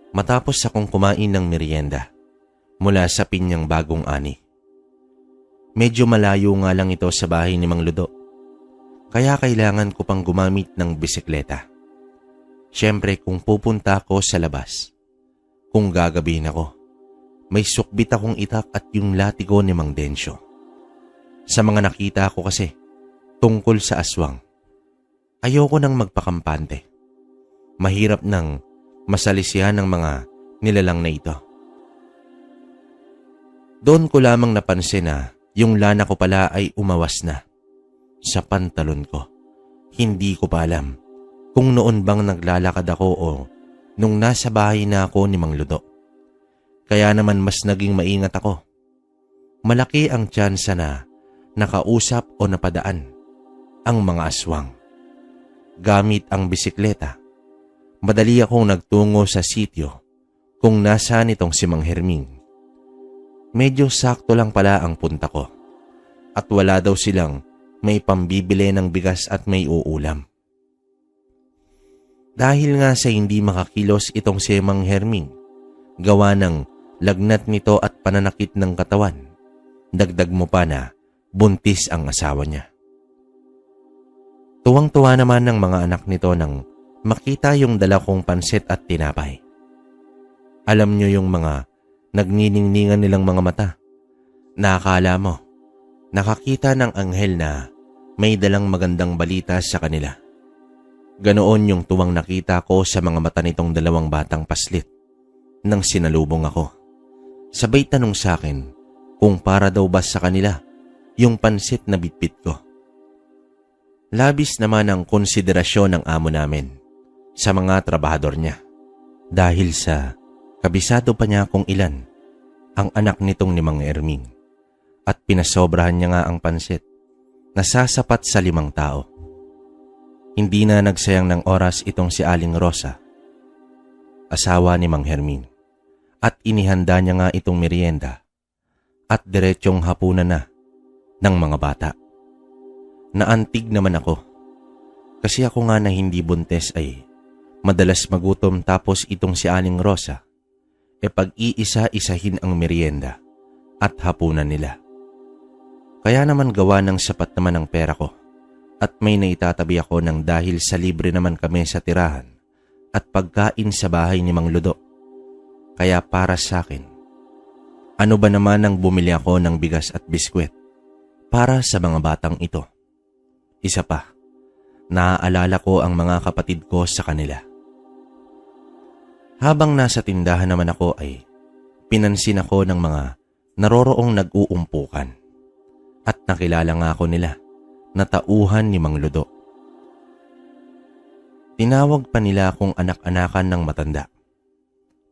matapos akong kumain ng merienda mula sa pinyang bagong ani. Medyo malayo nga lang ito sa bahay ni Mang Ludo, kaya kailangan ko pang gumamit ng bisikleta. Siyempre kung pupunta ako sa labas, kung gagabihin ako, may sukbit akong itak at yung latigo ni Mang Densyo. Sa mga nakita ko kasi tungkol sa aswang, ayoko nang magpakampante. Mahirap nang masalisihan ng mga nilalang na ito. Doon ko lamang napansin na yung lana ko pala ay umawas na. sa pantalon ko. Hindi ko pa alam kung noon bang naglalakad ako o nung nasa bahay na ako ni Mang Ludo. Kaya naman mas naging maingat ako. Malaki ang tsansa na nakausap o napadaan ang mga aswang. Gamit ang bisikleta, madali akong nagtungo sa sityo kung nasaan itong si Mang Herming. Medyo sakto lang pala ang punta ko at wala daw silang may pambibili ng bigas at may uulam. Dahil nga sa hindi makakilos itong si Mang Herming, gawa ng lagnat nito at pananakit ng katawan, dagdag mo pa na buntis ang asawa niya. Tuwang-tuwa naman ng mga anak nito nang makita yung dala kong pansit at tinapay. Alam nyo yung mga nagniningningan nilang mga mata. Nakakala mo, nakakita ng anghel na may dalang magandang balita sa kanila. Ganoon yung tuwang nakita ko sa mga mata nitong dalawang batang paslit nang sinalubong ako. Sabay tanong sa akin kung para daw ba sa kanila yung pansit na bitbit ko. Labis naman ang konsiderasyon ng amo namin sa mga trabahador niya dahil sa kabisado pa niya kung ilan ang anak nitong ni Mang Herming at pinasobrahan niya nga ang pansit na sasapat sa 5 tao. Hindi na nagsayang ng oras itong si Aling Rosa, asawa ni Mang Herming, at inihanda niya nga itong merienda at diretsyong hapunan na ng mga bata. Naantig naman ako kasi ako nga na hindi buntes ay madalas magutom tapos itong si Aling Rosa pag-iisa-isahin ang merienda at hapunan nila. Kaya naman gawa ng sapat naman ang pera ko at may naitatabi ako ng dahil sa libre naman kami sa tirahan at pagkain sa bahay ni Mang Ludo. Kaya para sa akin, ano ba naman ang bumili ako ng bigas at biskwit para sa mga batang ito. Isa pa, naaalala ko ang mga kapatid ko sa kanila. Habang nasa tindahan naman ako ay pinansin ako ng mga naroroong nag-uumpukan at nakilala nga ako nila na tauhan ni Mang Ludo. Tinawag pa nila akong anak-anakan ng matanda.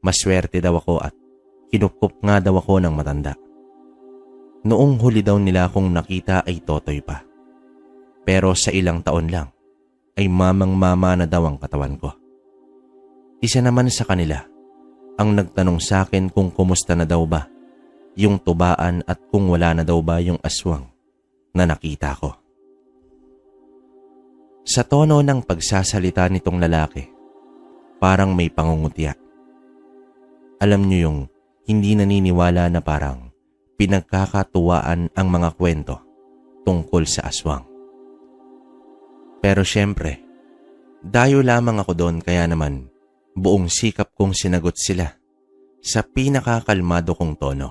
Maswerte daw ako at kinupkup nga daw ako ng matanda. Noong huli daw nila akong nakita ay totoy pa. Pero sa ilang taon lang ay mamang-mama na daw ang katawan ko. Isa naman sa kanila ang nagtanong sa akin kung kumusta na daw ba yung tubaan at kung wala na daw ba yung aswang na nakita ko. Sa tono ng pagsasalita nitong lalaki, parang may pangungutya. Alam niyo yung hindi naniniwala na parang pinagkakatuwaan ang mga kwento tungkol sa aswang. Pero syempre, dayo lamang ako doon kaya naman buong sikap kong sinagot sila sa pinakakalmado kong tono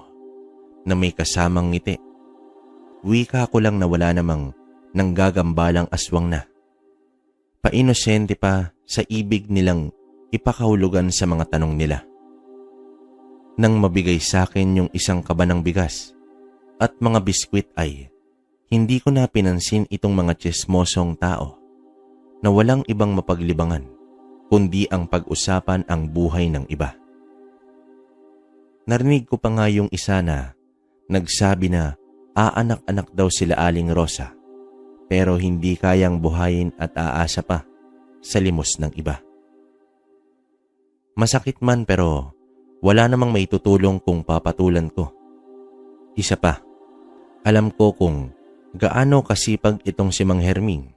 na may kasamang ngiti. Wika ko lang na wala namang nanggagambalang aswang na. Painosente pa sa ibig nilang ipakahulugan sa mga tanong nila. Nang mabigay sa akin yung isang kaba ng bigas at mga biskwit ay hindi ko na pinansin itong mga tsismosong tao na walang ibang mapaglibangan kundi ang pag-usapan ang buhay ng iba. Narinig ko pa nga yung isa na nagsabi na aanak-anak daw sila Aling Rosa pero hindi kayang buhayin at aasa pa sa limos ng iba. Masakit man pero wala namang maitutulong kung papatulan ko. Isa pa, alam ko kung gaano kasipag itong si Mang Herming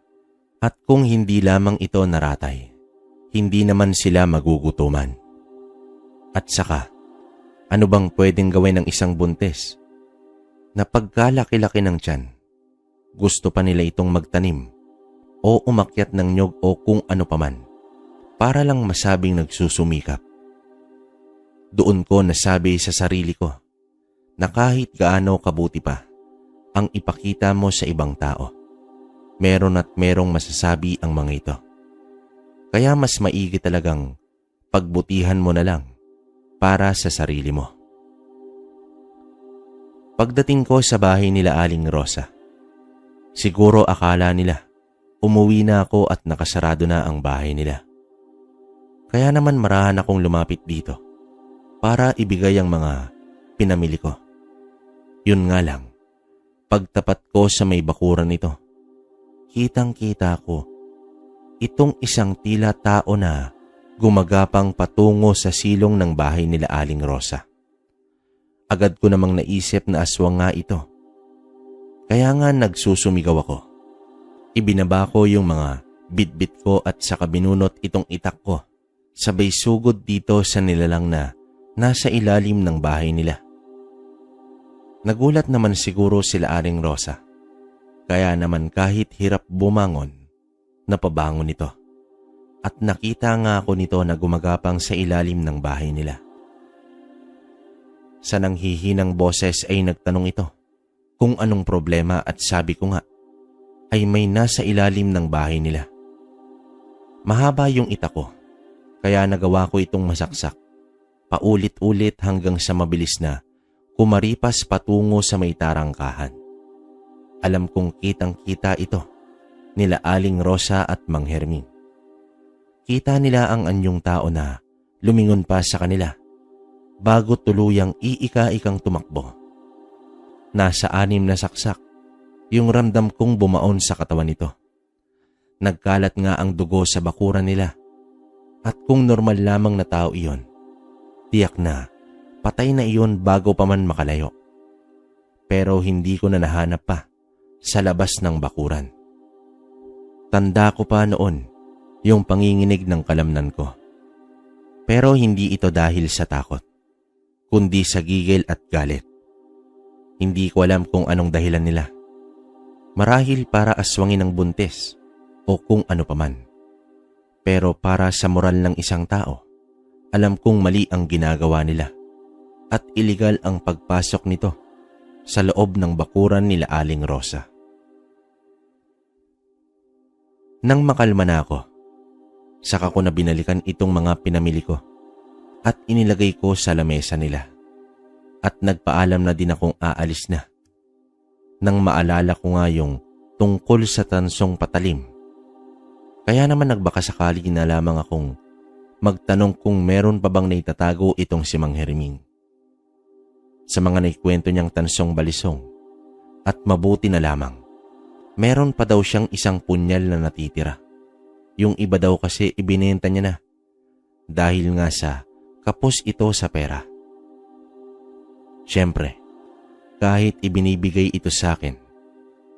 at kung hindi lamang ito naratay, hindi naman sila magugutuman. At saka, ano bang pwedeng gawin ng isang buntis na pagkalaki-laki ng tiyan, gusto pa nila itong magtanim o umakyat ng nyog o kung ano paman para lang masabing nagsusumikap. Doon ko nasabi sa sarili ko na kahit gaano kabuti pa ang ipakita mo sa ibang tao, meron at merong masasabi ang mga ito. Kaya mas maigi talagang pagbutihan mo na lang para sa sarili mo. Pagdating ko sa bahay nila Aling Rosa, Siguro akala nila umuwi na ako at nakasarado na ang bahay nila. Kaya naman marahan akong lumapit dito para ibigay ang mga pinamili ko. Yun nga lang, pagtapat ko sa may bakuran nito, kitang-kita ko itong isang tila tao na gumagapang patungo sa silong ng bahay nila Aling Rosa. Agad ko namang naisip na aswang nga ito. Kaya nga nagsusumigaw ako. Ibinaba ko yung mga bitbit ko at saka binunot itong itak ko. Sabay sugod dito sa nilalang na nasa ilalim ng bahay nila. Nagulat naman siguro sila Aling Rosa. Kaya naman kahit hirap bumangon, napabangon ito. At nakita nga ako nito na gumagapang sa ilalim ng bahay nila. Sa nanghihinang boses ay nagtanong ito kung anong problema at sabi ko nga ay may nasa ilalim ng bahay nila. Mahaba yung itak ko, kaya nagawa ko itong masaksak, paulit-ulit hanggang sa mabilis na kumaripas patungo sa may tarangkahan. Alam kong kitang-kita ito nila Aling Rosa at Mang Herming. Kita nila ang anyong tao na lumingon pa sa kanila bago tuluyang iika-ikang tumakbo. Nasa 6 na saksak yung ramdam kong bumaon sa katawan nito. Nagkalat nga ang dugo sa bakuran nila at kung normal lamang na tao iyon, tiyak na patay na iyon bago pa man makalayo. Pero hindi ko na nahanap pa sa labas ng bakuran. Tanda ko pa noon yung panginginig ng kalamnan ko. Pero hindi ito dahil sa takot, kundi sa gigil at galit. Hindi ko alam kung anong dahilan nila. Marahil para aswangin ang buntis o kung ano paman. Pero para sa moral ng isang tao, alam kong mali ang ginagawa nila at iligal ang pagpasok nito sa loob ng bakuran nila Aling Rosa. Nang makalma na ako, saka ko na binalikan itong mga pinamili ko at inilagay ko sa lamesa nila. At nagpaalam na din akong aalis na. Nang maalala ko nga yung tungkol sa tansong patalim. Kaya naman nagbakasakali na lamang akong magtanong kung meron pa bang naitatago itong si Mang Herming. Sa mga naikwento niyang tansong balisong at mabuti na lamang, meron pa daw siyang isang punyal na natitira. Yung iba daw kasi ibinenta niya na dahil nga sa kapos ito sa pera. Siyempre, kahit ibinibigay ito sa akin,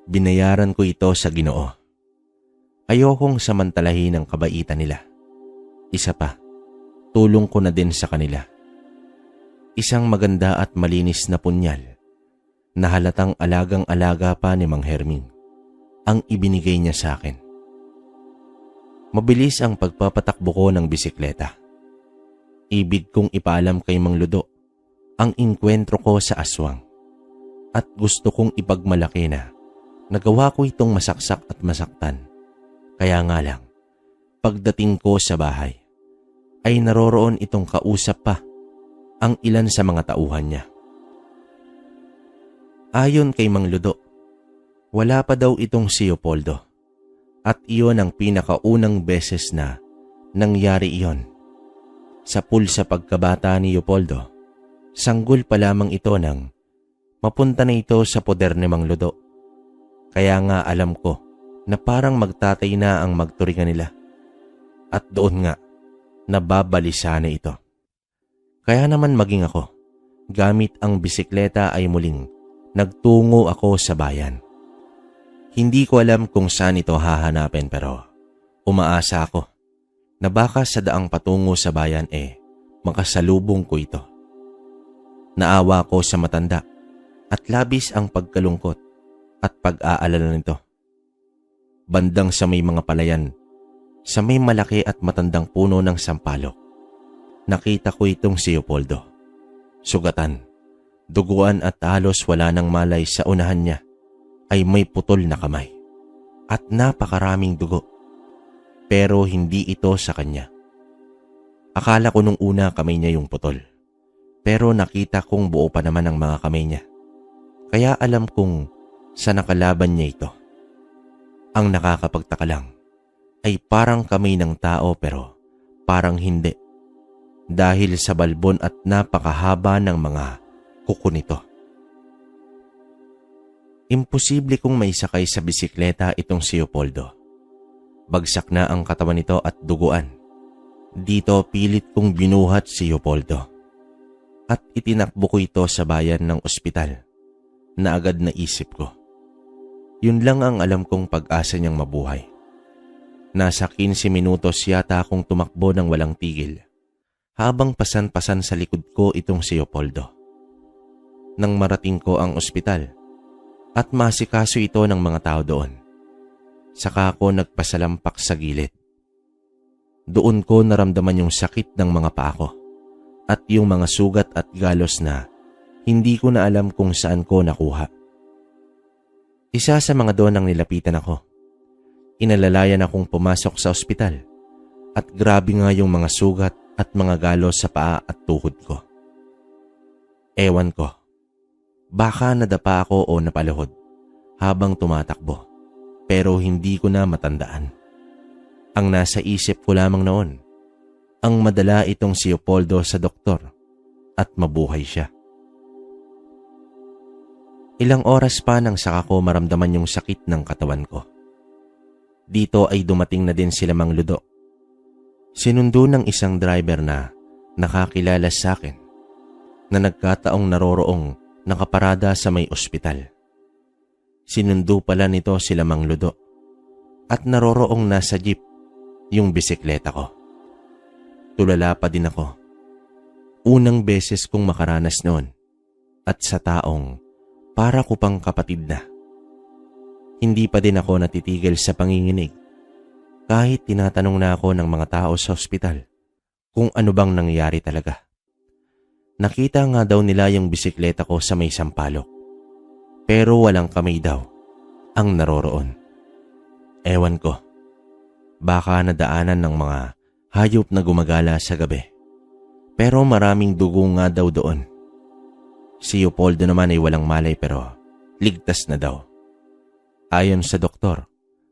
binayaran ko ito sa Ginoo. Ayokong samantalahin ang kabaitan nila. Isa pa, tulong ko na din sa kanila. Isang maganda at malinis na punyal na halatang alagang-alaga pa ni Mang Herming ang ibinigay niya sa akin. Mabilis ang pagpapatakbo ko ng bisikleta. Ibig kong ipaalam kay Mang Ludo ang inkwentro ko sa aswang at gusto kong ipagmalaki na nagawa ko itong masaksak at masaktan. Kaya nga lang, pagdating ko sa bahay ay naroroon itong kausap pa ang ilan sa mga tauhan niya. Ayon kay Mang Ludo, wala pa daw itong si Leopoldo at iyon ang pinakaunang beses na nangyari iyon. Sa pulsa pagkabata ni Leopoldo, sanggol pa lamang ito nang mapunta na ito sa poder ni Mang Ludo. Kaya nga alam ko na parang magtatay na ang magturingan nila. At doon nga, nababalisa na ito. Kaya naman maging ako, gamit ang bisikleta ay muling nagtungo ako sa bayan. Hindi ko alam kung saan ito hahanapin pero umaasa ako na baka sa daang patungo sa bayan makasalubong ko ito. Naawa ko sa matanda at labis ang pagkalungkot at pag-aalala nito. Bandang sa may mga palayan, sa may malaki at matandang puno ng sampalok, nakita ko itong si Leopoldo. Sugatan, duguan at halos wala ng malay sa unahan niya ay may putol na kamay at napakaraming dugo. Pero hindi ito sa kanya. Akala ko nung una kamay niya yung putol. Pero nakita kong buo pa naman ang mga kamay niya. Kaya alam kong sa nakalaban niya ito. Ang nakakapagtaka lang ay parang kamay ng tao pero parang hindi dahil sa balbon at napakahaba ng mga kuko nito. Imposible kong maisakay sa bisikleta itong si Leopoldo. Bagsak na ang katawan nito at duguan. Dito pilit kong binuhat si Leopoldo at itinakbo ko ito sa bayan ng ospital na agad naisip ko. Yun lang ang alam kong pag-asa niyang mabuhay. Nasa 15 minutos yata akong tumakbo ng walang tigil habang pasan-pasan sa likod ko itong si Leopoldo. Nang marating ko ang ospital at masikaso ito ng mga tao doon, saka ako nagpasalampak sa gilid. Doon ko naramdaman yung sakit ng mga paa ko at yung mga sugat at galos na hindi ko na alam kung saan ko nakuha. Isa sa mga doon ang nilapitan ako. Inalalayan akong pumasok sa ospital at grabe nga yung mga sugat at mga galos sa paa at tuhod ko. Ewan ko, baka nadapa ako o napaluhod habang tumatakbo pero hindi ko na matandaan. Ang nasa isip ko lamang noon, ang madala itong si Leopoldo sa doktor at mabuhay siya. Ilang oras pa nang saka ko maramdaman yung sakit ng katawan ko. Dito ay dumating na din sila Mang Ludo. Sinundo ng isang driver na nakakilala sa akin na nagkataong naroroong nakaparada sa may ospital. Sinundo pala nito sila Mang Ludo at naroroong nasa jeep yung bisikleta ko. Tulala pa din ako. Unang beses kong makaranas noon at sa taong para ko pang kapatid na. Hindi pa din ako natitigil sa panginginig kahit tinatanong na ako ng mga tao sa ospital kung ano bang nangyari talaga. Nakita nga daw nila yung bisikleta ko sa may sampalok pero walang kamay daw ang naroroon. Ewan ko, baka nadaanan ng mga hayop na gumagala sa gabi pero maraming dugo nga daw doon. Si Leopoldo naman ay walang malay pero ligtas na daw. Ayon sa doktor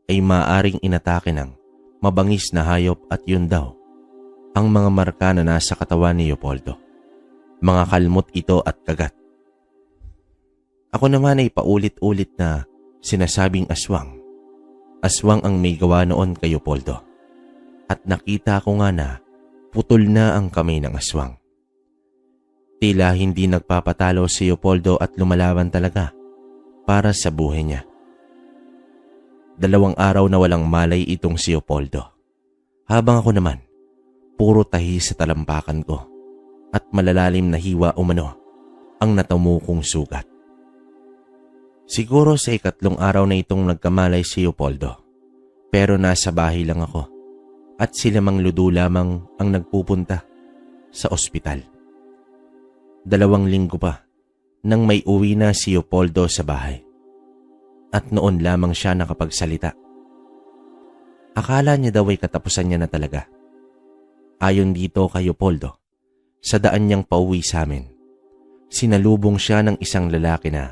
ay maaring inatake ng mabangis na hayop at yun daw ang mga marka na nasa katawan ni Leopoldo. Mga kalmot ito at kagat. Ako naman ay paulit-ulit na sinasabing aswang. Aswang ang may gawa noon kay Leopoldo. At nakita ko nga na putol na ang kamay ng aswang. Tila hindi nagpapatalo si Leopoldo at lumalaban talaga para sa buhay niya. 2 araw na walang malay itong si Leopoldo. Habang ako naman, puro tahi sa talampakan ko at malalalim na hiwa umano ang natamo kong sugat. Siguro sa 3 araw na itong nagkamalay si Leopoldo, pero nasa bahay lang ako at sila Mang Ludo lamang ang nagpupunta sa ospital. 2 linggo pa nang may uwi na si Leopoldo sa bahay. At noon lamang siya nakapagsalita. Akala niya daw ay katapusan niya na talaga. Ayon dito kay Leopoldo, sa daan niyang pauwi sa amin, sinalubong siya ng isang lalaki na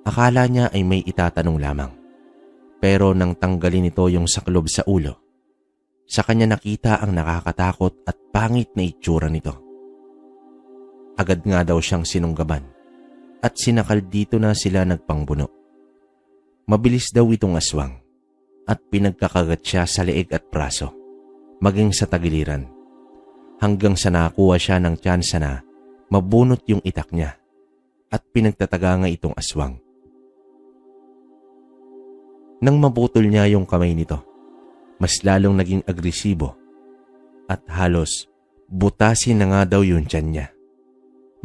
akala niya ay may itatanong lamang. Pero nang tanggalin nito yung saklob sa ulo, sa kanya nakita ang nakakatakot at pangit na itsura nito. Agad nga daw siyang sinunggaban at sinakal dito na sila nagpangbuno. Mabilis daw itong aswang at pinagkakagat siya sa leeg at braso, maging sa tagiliran, hanggang sa nakakuha siya ng tsansa na mabunot yung itak niya at pinagtataga nga itong aswang. Nang maputol niya yung kamay nito, mas lalong naging agresibo at halos butasin na nga daw yung tiyan niya.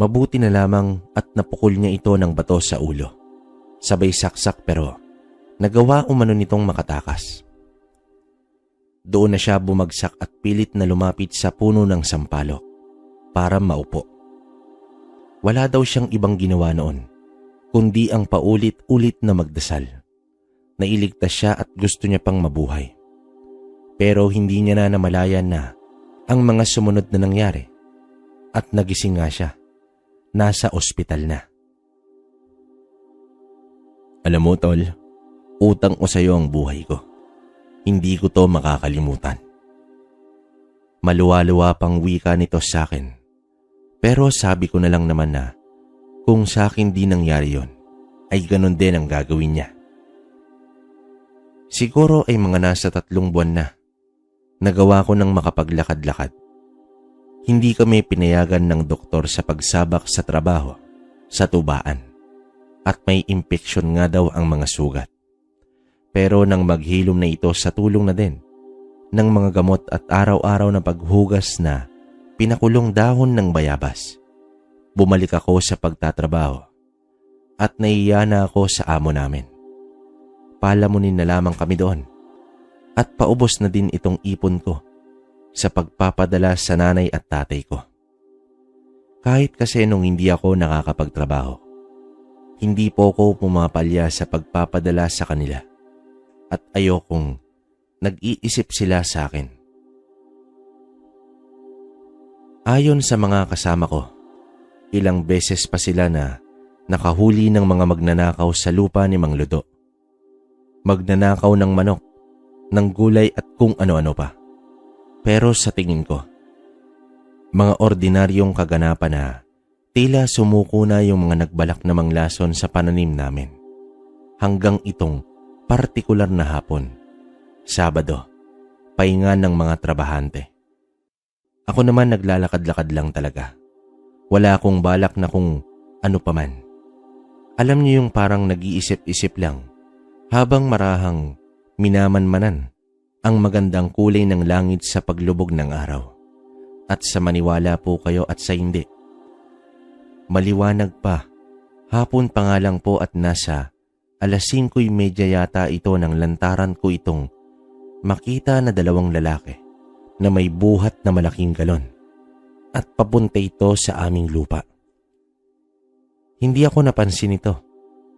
Mabuti na lamang at napukol niya ito ng bato sa ulo. Sabay saksak pero nagawa umano nitong makatakas. Doon na siya bumagsak at pilit na lumapit sa puno ng sampalok para maupo. Wala daw siyang ibang ginawa noon, kundi ang paulit-ulit na magdasal. Nailigtas siya at gusto niya pang mabuhay. Pero hindi niya na namalayan na ang mga sumunod na nangyari at nagising nga siya. Nasa ospital na. Alam mo tol, utang ko sa'yo ang buhay ko. Hindi ko to makakalimutan. Maluwa-luwa pang wika nito sa akin. Pero sabi ko na lang naman na kung sa akin di nangyari yon, ay ganun din ang gagawin niya. Siguro ay mga nasa 3 buwan na nagawa ko ng makapaglakad-lakad. Hindi kami pinayagan ng doktor sa pagsabak sa trabaho sa tubaan at may impeksyon nga daw ang mga sugat. Pero nang maghilom na ito sa tulong na din ng mga gamot at araw-araw na paghugas na pinakulong dahon ng bayabas, bumalik ako sa pagtatrabaho at naiya na ako sa amo namin. Palamunin na lamang kami doon at paubos na din itong ipon ko sa pagpapadala sa nanay at tatay ko. Kahit kasi nung hindi ako nakakapagtrabaho, hindi po ako pumapalya sa pagpapadala sa kanila at ayokong nag-iisip sila sa akin. Ayon sa mga kasama ko, ilang beses pa sila na nakahuli ng mga magnanakaw sa lupa ni Mang Ludo. Magnanakaw ng manok, ng gulay at kung ano-ano pa. Pero sa tingin ko, mga ordinaryong kaganapan na tila sumuko na yung mga nagbalak na manglason sa pananim namin. Hanggang itong partikular na hapon, Sabado, pahinga ng mga trabahante. Ako naman naglalakad-lakad lang talaga. Wala akong balak na kung ano paman. Alam niyo yung parang nag-iisip-isip lang habang marahang minamanmanan ang magandang kulay ng langit sa paglubog ng araw. At sa maniwala po kayo at sa hindi, maliwanag pa, hapon pa nga lang po at nasa 5:30 yata ito ng lantaran ko itong makita na 2 lalaki na may buhat na malaking galon at papunta ito sa aming lupa. Hindi ako napansin ito,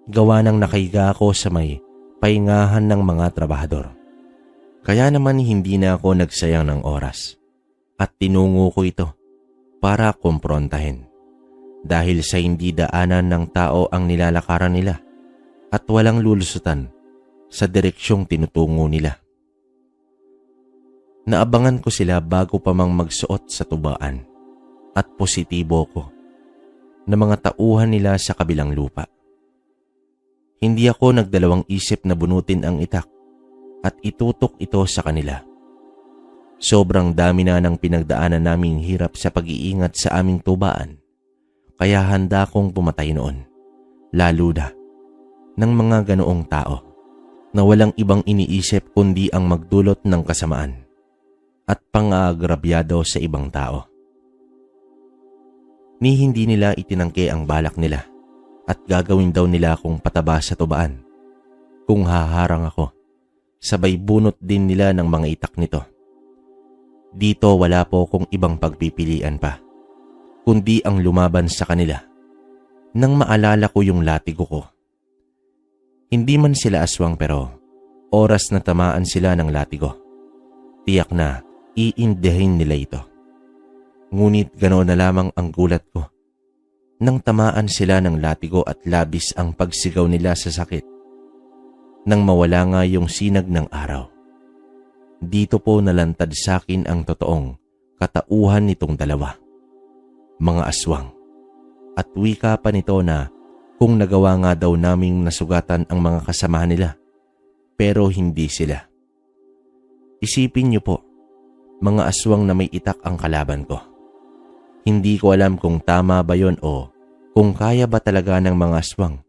gawa ng nakahiga ako sa may pahingahan ng mga trabahador. Kaya naman hindi na ako nagsayang ng oras at tinungo ko ito para kumprontahin dahil sa hindi daanan ng tao ang nilalakaran nila at walang lulusutan sa direksyong tinutungo nila. Naabangan ko sila bago pa mang magsuot sa tubaan at positibo ko na mga tauhan nila sa kabilang lupa. Hindi ako nagdalawang isip na bunutin ang itak at itutok ito sa kanila. Sobrang dami na ng pinagdaanan naming hirap sa pag-iingat sa aming tubaan, kaya handa kong pumatay noon, lalo na ng mga ganoong tao na walang ibang iniisip kundi ang magdulot ng kasamaan at pang-aagrabyado sa ibang tao. Ni hindi nila itinangke ang balak nila at gagawin daw nila akong pataba sa tubaan. Kung haharang ako, sabay bunot din nila ng mga itak nito. Dito wala po kong ibang pagpipilian pa, kundi ang lumaban sa kanila nang maalala ko yung latigo ko. Hindi man sila aswang pero oras na tamaan sila ng latigo, tiyak na iindahin nila ito. Ngunit ganoon na lamang ang gulat ko nang tamaan sila ng latigo at labis ang pagsigaw nila sa sakit nang mawala nga yung sinag ng araw. Dito po nalantad sa akin ang totoong katauhan nitong dalawa, mga aswang, at wika pa nito na kung nagawa nga daw naming nasugatan ang mga kasamahan nila, pero hindi sila. Isipin niyo po, mga aswang na may itak ang kalaban ko. Hindi ko alam kung tama ba yon o kung kaya ba talaga ng mga aswang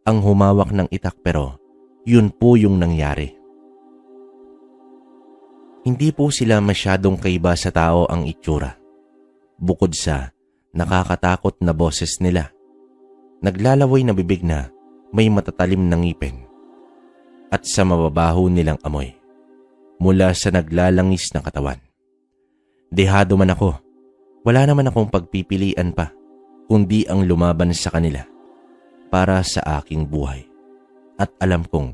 ang humawak ng itak, pero yun po yung nangyari. Hindi po sila masyadong kaiba sa tao ang itsura. Bukod sa nakakatakot na boses nila, naglalaway na bibig na may matatalim na ngipin, at sa mababaho nilang amoy mula sa naglalangis na katawan. Dehado man ako, wala naman akong pagpipilian pa kundi ang lumaban sa kanila para sa aking buhay. At alam kong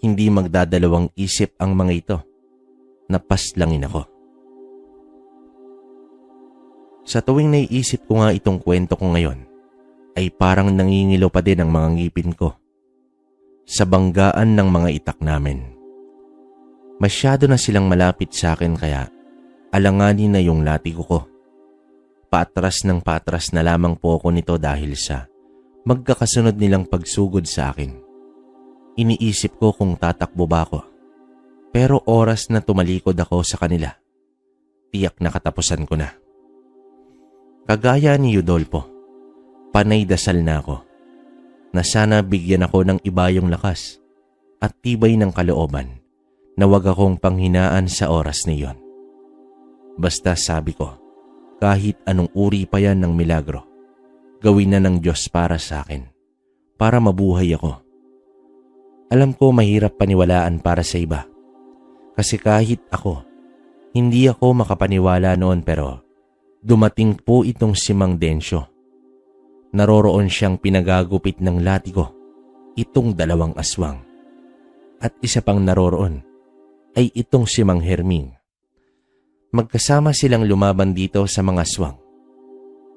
hindi magdadalawang isip ang mga ito. Napaslangin ako. Sa tuwing naiisip ko nga itong kwento ko ngayon, ay parang nangingilo pa din ang mga ngipin ko sa banggaan ng mga itak namin. Masyado na silang malapit sa akin kaya alanganin na yung latigo ko. Paatras ng paatras na lamang po ako nito dahil sa magkakasunod nilang pagsugod sa akin. Iniisip ko kung tatakbo ba ako. Pero oras na tumalikod ako sa kanila, tiyak na katapusan ko na. Kagaya ni Yudolpo, panay dasal na ako na sana bigyan ako ng iba yung lakas at tibay ng kalooban na wag akong panghinaan sa oras na iyon. Basta sabi ko, kahit anong uri pa yan ng milagro, gawin na ng Diyos para sa akin, para mabuhay ako. Alam ko mahirap paniwalaan para sa iba, kasi kahit ako, hindi ako makapaniwala noon pero dumating po itong si Mang Densyo. Naroroon siyang pinagagupit ng latigo, itong 2 aswang. At isa pang naroroon ay itong si Mang Herming. Magkasama silang lumaban dito sa mga aswang.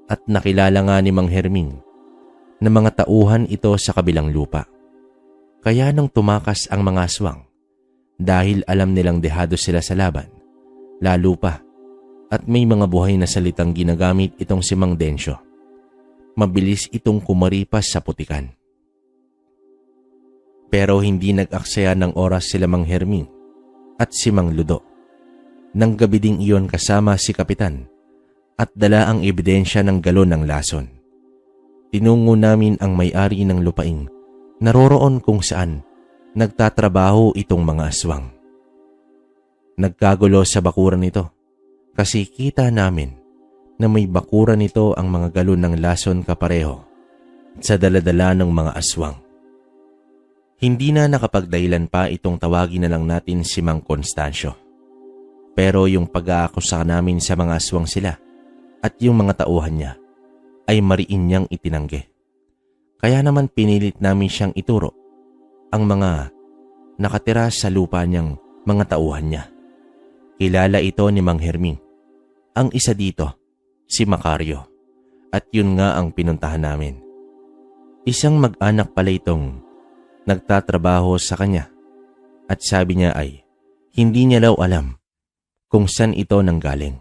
At nakilala nga ni Mang Herming na mga tauhan ito sa kabilang lupa. Kaya nung tumakas ang mga aswang, dahil alam nilang dehado sila sa laban, lalo pa, at may mga buhay na salitang ginagamit itong si Mang Densyo, mabilis itong kumaripas sa putikan. Pero hindi nag-aksaya ng oras sila Mang Herming at si Mang Ludo. Nang gabi ding iyon kasama si Kapitan at dala ang ebidensya ng galon ng lason. Tinungo namin ang may-ari ng lupaing naroroon kung saan nagtatrabaho itong mga aswang. Nagkagulo sa bakuran nito kasi kita namin na may bakuran nito ang mga galon ng lason kapareho sa daladala ng mga aswang. Hindi na nakapagdahilan pa itong tawagin na lang natin si Mang Constancio. Pero yung pag-aakusa namin sa mga aswang sila at yung mga tauhan niya ay mariin niyang itinanggi. Kaya naman pinilit namin siyang ituro ang mga nakatira sa lupa niyang mga tauhan niya. Kilala ito ni Mang Herming. Ang isa dito, si Macario. At yun nga ang pinuntahan namin. Isang mag-anak pala itong nagtatrabaho sa kanya. At sabi niya ay hindi niya daw alam kung saan ito nanggaling.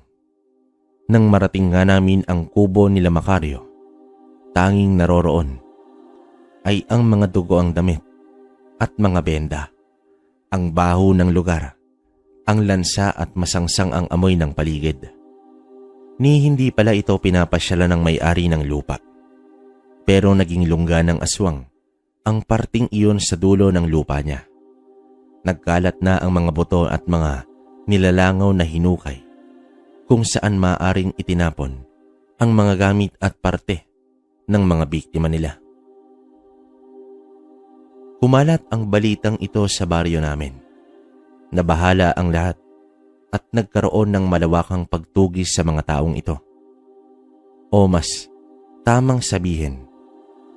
Nang marating nga namin ang kubo nila Macario, tanging naroroon ay ang mga dugo ang damit at mga benda, ang baho ng lugar, ang lansa at masangsang ang amoy ng paligid. Ni hindi pala ito pinapasyalan ng may-ari ng lupa. Pero naging lungga ng aswang ang parting iyon sa dulo ng lupa niya. Nagkalat na ang mga buto at mga nilalangaw na hinukay kung saan maaring itinapon ang mga gamit at parte ng mga biktima nila. Kumalat ang balitang ito sa baryo namin. Nabahala ang lahat at nagkaroon ng malawakang pagtugis sa mga taong ito. O mas tamang sabihin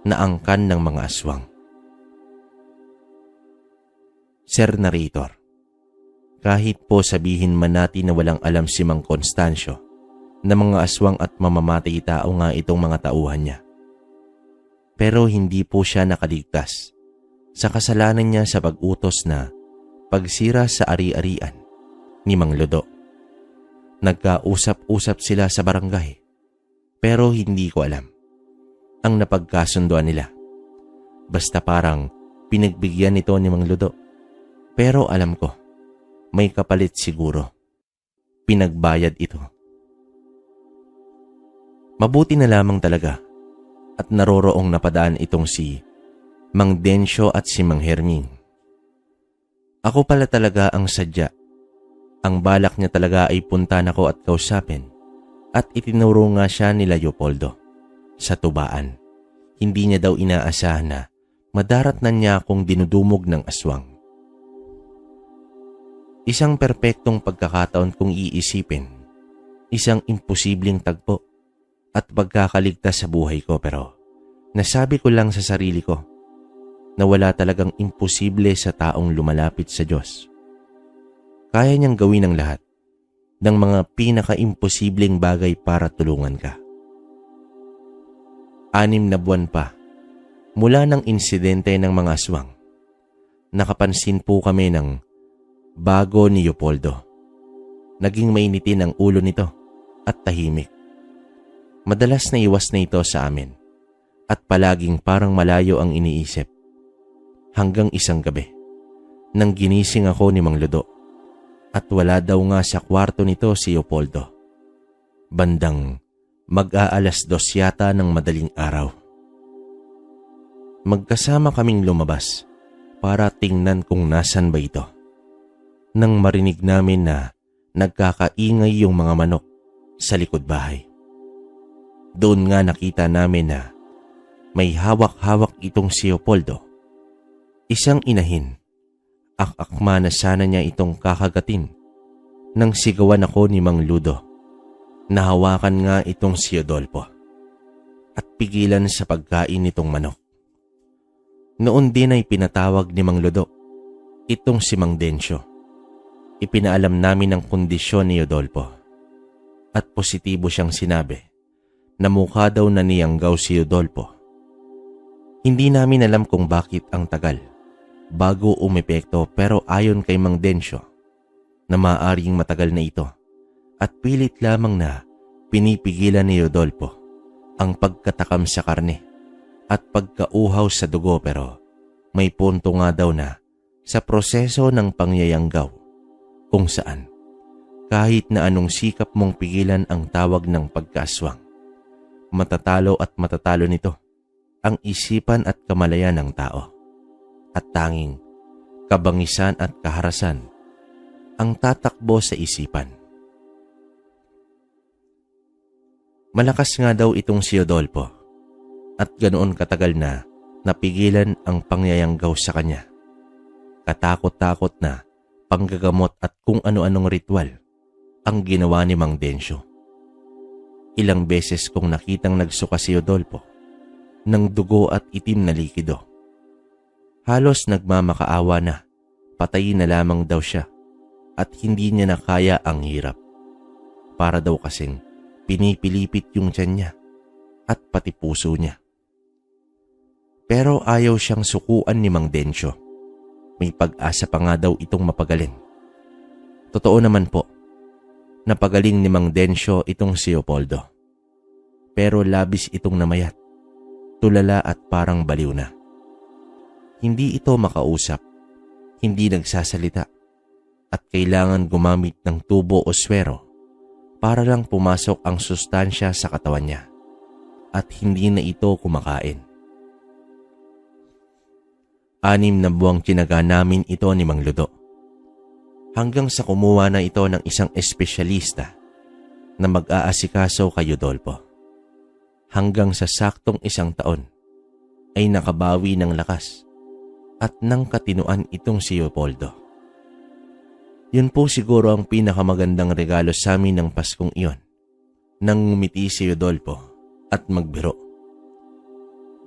na angkan ng mga aswang. Sir Narrator, kahit po sabihin man natin na walang alam si Mang Constancio na mga aswang at mamamatay tao nga itong mga tauhan niya. Pero hindi po siya nakaligtas sa kasalanan niya sa pag-utos na pagsira sa ari-arian ni Mang Ludo. Nagkausap-usap sila sa barangay pero hindi ko alam ang napagkasunduan nila. Basta parang pinagbigyan nito ni Mang Ludo. Pero alam ko, may kapalit siguro. Pinagbayad ito. Mabuti na lamang talaga at naroroong napadaan itong si Mang Densyo at si Mang Herming. Ako pala talaga ang sadya. Ang balak niya talaga ay puntahan ako at kausapin at itinuro nga siya ni Leopoldo sa tubaan. Hindi niya daw inaasahan na madaratnan niya akong dinudumog ng aswang. Isang perpektong pagkakataon kung iisipin, isang imposibleng tagpo at pagkakaligtas sa buhay ko pero nasabi ko lang sa sarili ko na wala talagang imposible sa taong lumalapit sa Diyos. Kaya niyang gawin ang lahat ng mga pinaka-imposibleng bagay para tulungan ka. 6 na buwan pa mula ng insidente ng mga aswang, nakapansin po kami ng Bago ni Leopoldo. Naging mainitin ang ulo nito at tahimik. Madalas na iwas na ito sa amin at palaging parang malayo ang iniisip. Hanggang isang gabi, nang ginising ako ni Mang Ludo at wala daw nga sa kwarto nito si Leopoldo. Bandang mag-aalas 2 yata ng madaling araw. Magkasama kaming lumabas para tingnan kung nasan ba ito. Nang marinig namin na nagkakaingay yung mga manok sa likod bahay. Doon nga nakita namin na may hawak-hawak itong si Leopoldo. Isang inahin. Ak-akma na sana niya itong kakagatin nang sigawan ako ni Mang Ludo. Nahawakan nga itong si Rodolfo at pigilan sa pagkain nitong manok. Noon din ay pinatawag ni Mang Ludo itong si Mang Dencio. Ipinaalam namin ang kondisyon ni Rodolfo at positibo siyang sinabi na mukha daw na niyanggaw si Rodolfo. Hindi namin alam kung bakit ang tagal bago umepekto, pero ayon kay Mang Dencio na maaaring matagal na ito at pilit lamang na pinipigilan ni Rodolfo ang pagkatakam sa karne at pagkauhaw sa dugo, pero may punto nga daw na sa proseso ng pangyayanggaw kung saan kahit na anong sikap mong pigilan ang tawag ng pagkaaswang, matatalo at matatalo nito ang isipan at kamalayan ng tao. At tanging kabangisan at kaharasan ang tatakbo sa isipan. Malakas nga daw itong si Rodolfo at ganoon katagal na napigilan ang pangyayanggaw sa kanya. Katakot-takot na panggagamot at kung ano-anong ritual ang ginawa ni Mang Dencio. Ilang beses kong nakitang nagsuka si Rodolfo ng dugo at itim na likido. Halos nagmamakaawa na, patayin na lamang daw siya at hindi niya na kaya ang hirap. Para daw kasing pinipilipit yung tiyan niya at pati puso niya. Pero ayaw siyang sukuan ni Mang Dencio. May pag-asa pa nga daw itong mapagaling. Totoo naman po, napagaling ni Mang Dencio itong si Leopoldo. Pero labis itong namayat, tulala at parang baliw na. Hindi ito makausap, hindi nagsasalita, at kailangan gumamit ng tubo o swero para lang pumasok ang sustansya sa katawan niya at hindi na ito kumakain. 6 na buwang tinaga namin ito ni Mang Ludo hanggang sa kumuha na ito ng isang espesyalista na mag-aasikaso kay Rodolfo. Hanggang sa saktong 1 taon ay nakabawi ng lakas at ng katinuan itong si Leopoldo. Yun po siguro ang pinakamagandang regalo sa amin ng Paskong iyon, nang ngumiti si Rodolfo at magbiro.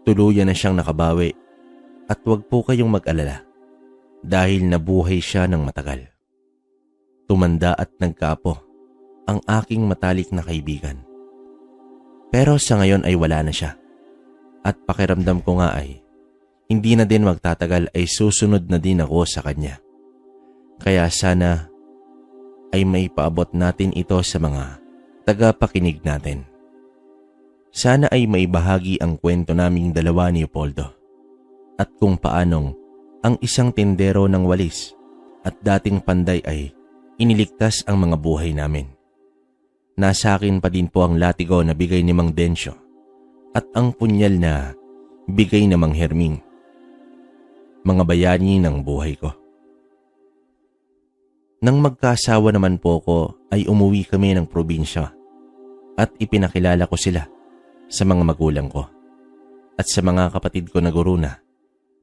Tuluyan na siyang nakabawi at huwag po kayong mag-alala dahil nabuhay siya ng matagal. Tumanda at nagkapo ang aking matalik na kaibigan. Pero sa ngayon ay wala na siya at pakiramdam ko nga ay hindi na din magtatagal ay susunod na din ako sa kanya. Kaya sana ay may paabot natin ito sa mga tagapakinig natin. Sana ay maibahagi ang kwento naming dalawa ni Leopoldo at kung paanong ang isang tindero ng walis at dating panday ay iniligtas ang mga buhay namin. Nasa akin pa din po ang latigo na bigay ni Mang Dencio at ang punyal na bigay ni Mang Herming. Mga bayani ng buhay ko. Nang magkasawa naman po ko ay umuwi kami ng probinsya at ipinakilala ko sila sa mga magulang ko at sa mga kapatid ko na guro na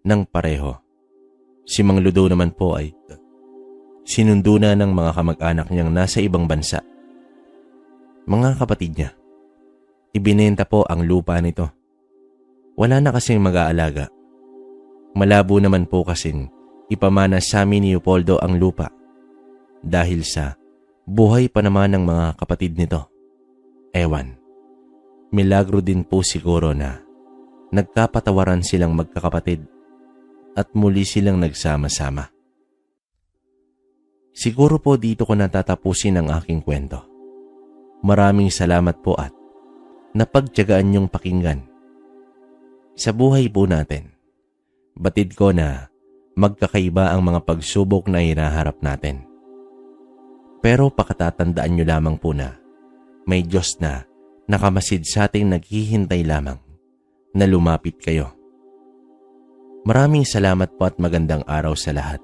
ng pareho. Si Mang Ludo naman po ay sinundo na ng mga kamag-anak niyang nasa ibang bansa. Mga kapatid niya, ibinenta po ang lupa nito. Wala na kasing mag-aalaga. Malabo naman po kasing ipamana sa amin ni Leopoldo ang lupa dahil sa buhay pa naman ng mga kapatid nito. Ewan, milagro din po siguro na nagkapatawaran silang magkakapatid at muli silang nagsama-sama. Siguro po dito ko natatapusin ang aking kwento. Maraming salamat po at napagtiyagaan niyong pakinggan. Sa buhay po natin, batid ko na magkakaiba ang mga pagsubok na hinaharap natin. Pero pakatatandaan niyo lamang po na may Diyos na nakamasid sa ating naghihintay lamang na lumapit kayo. Maraming salamat po at magandang araw sa lahat.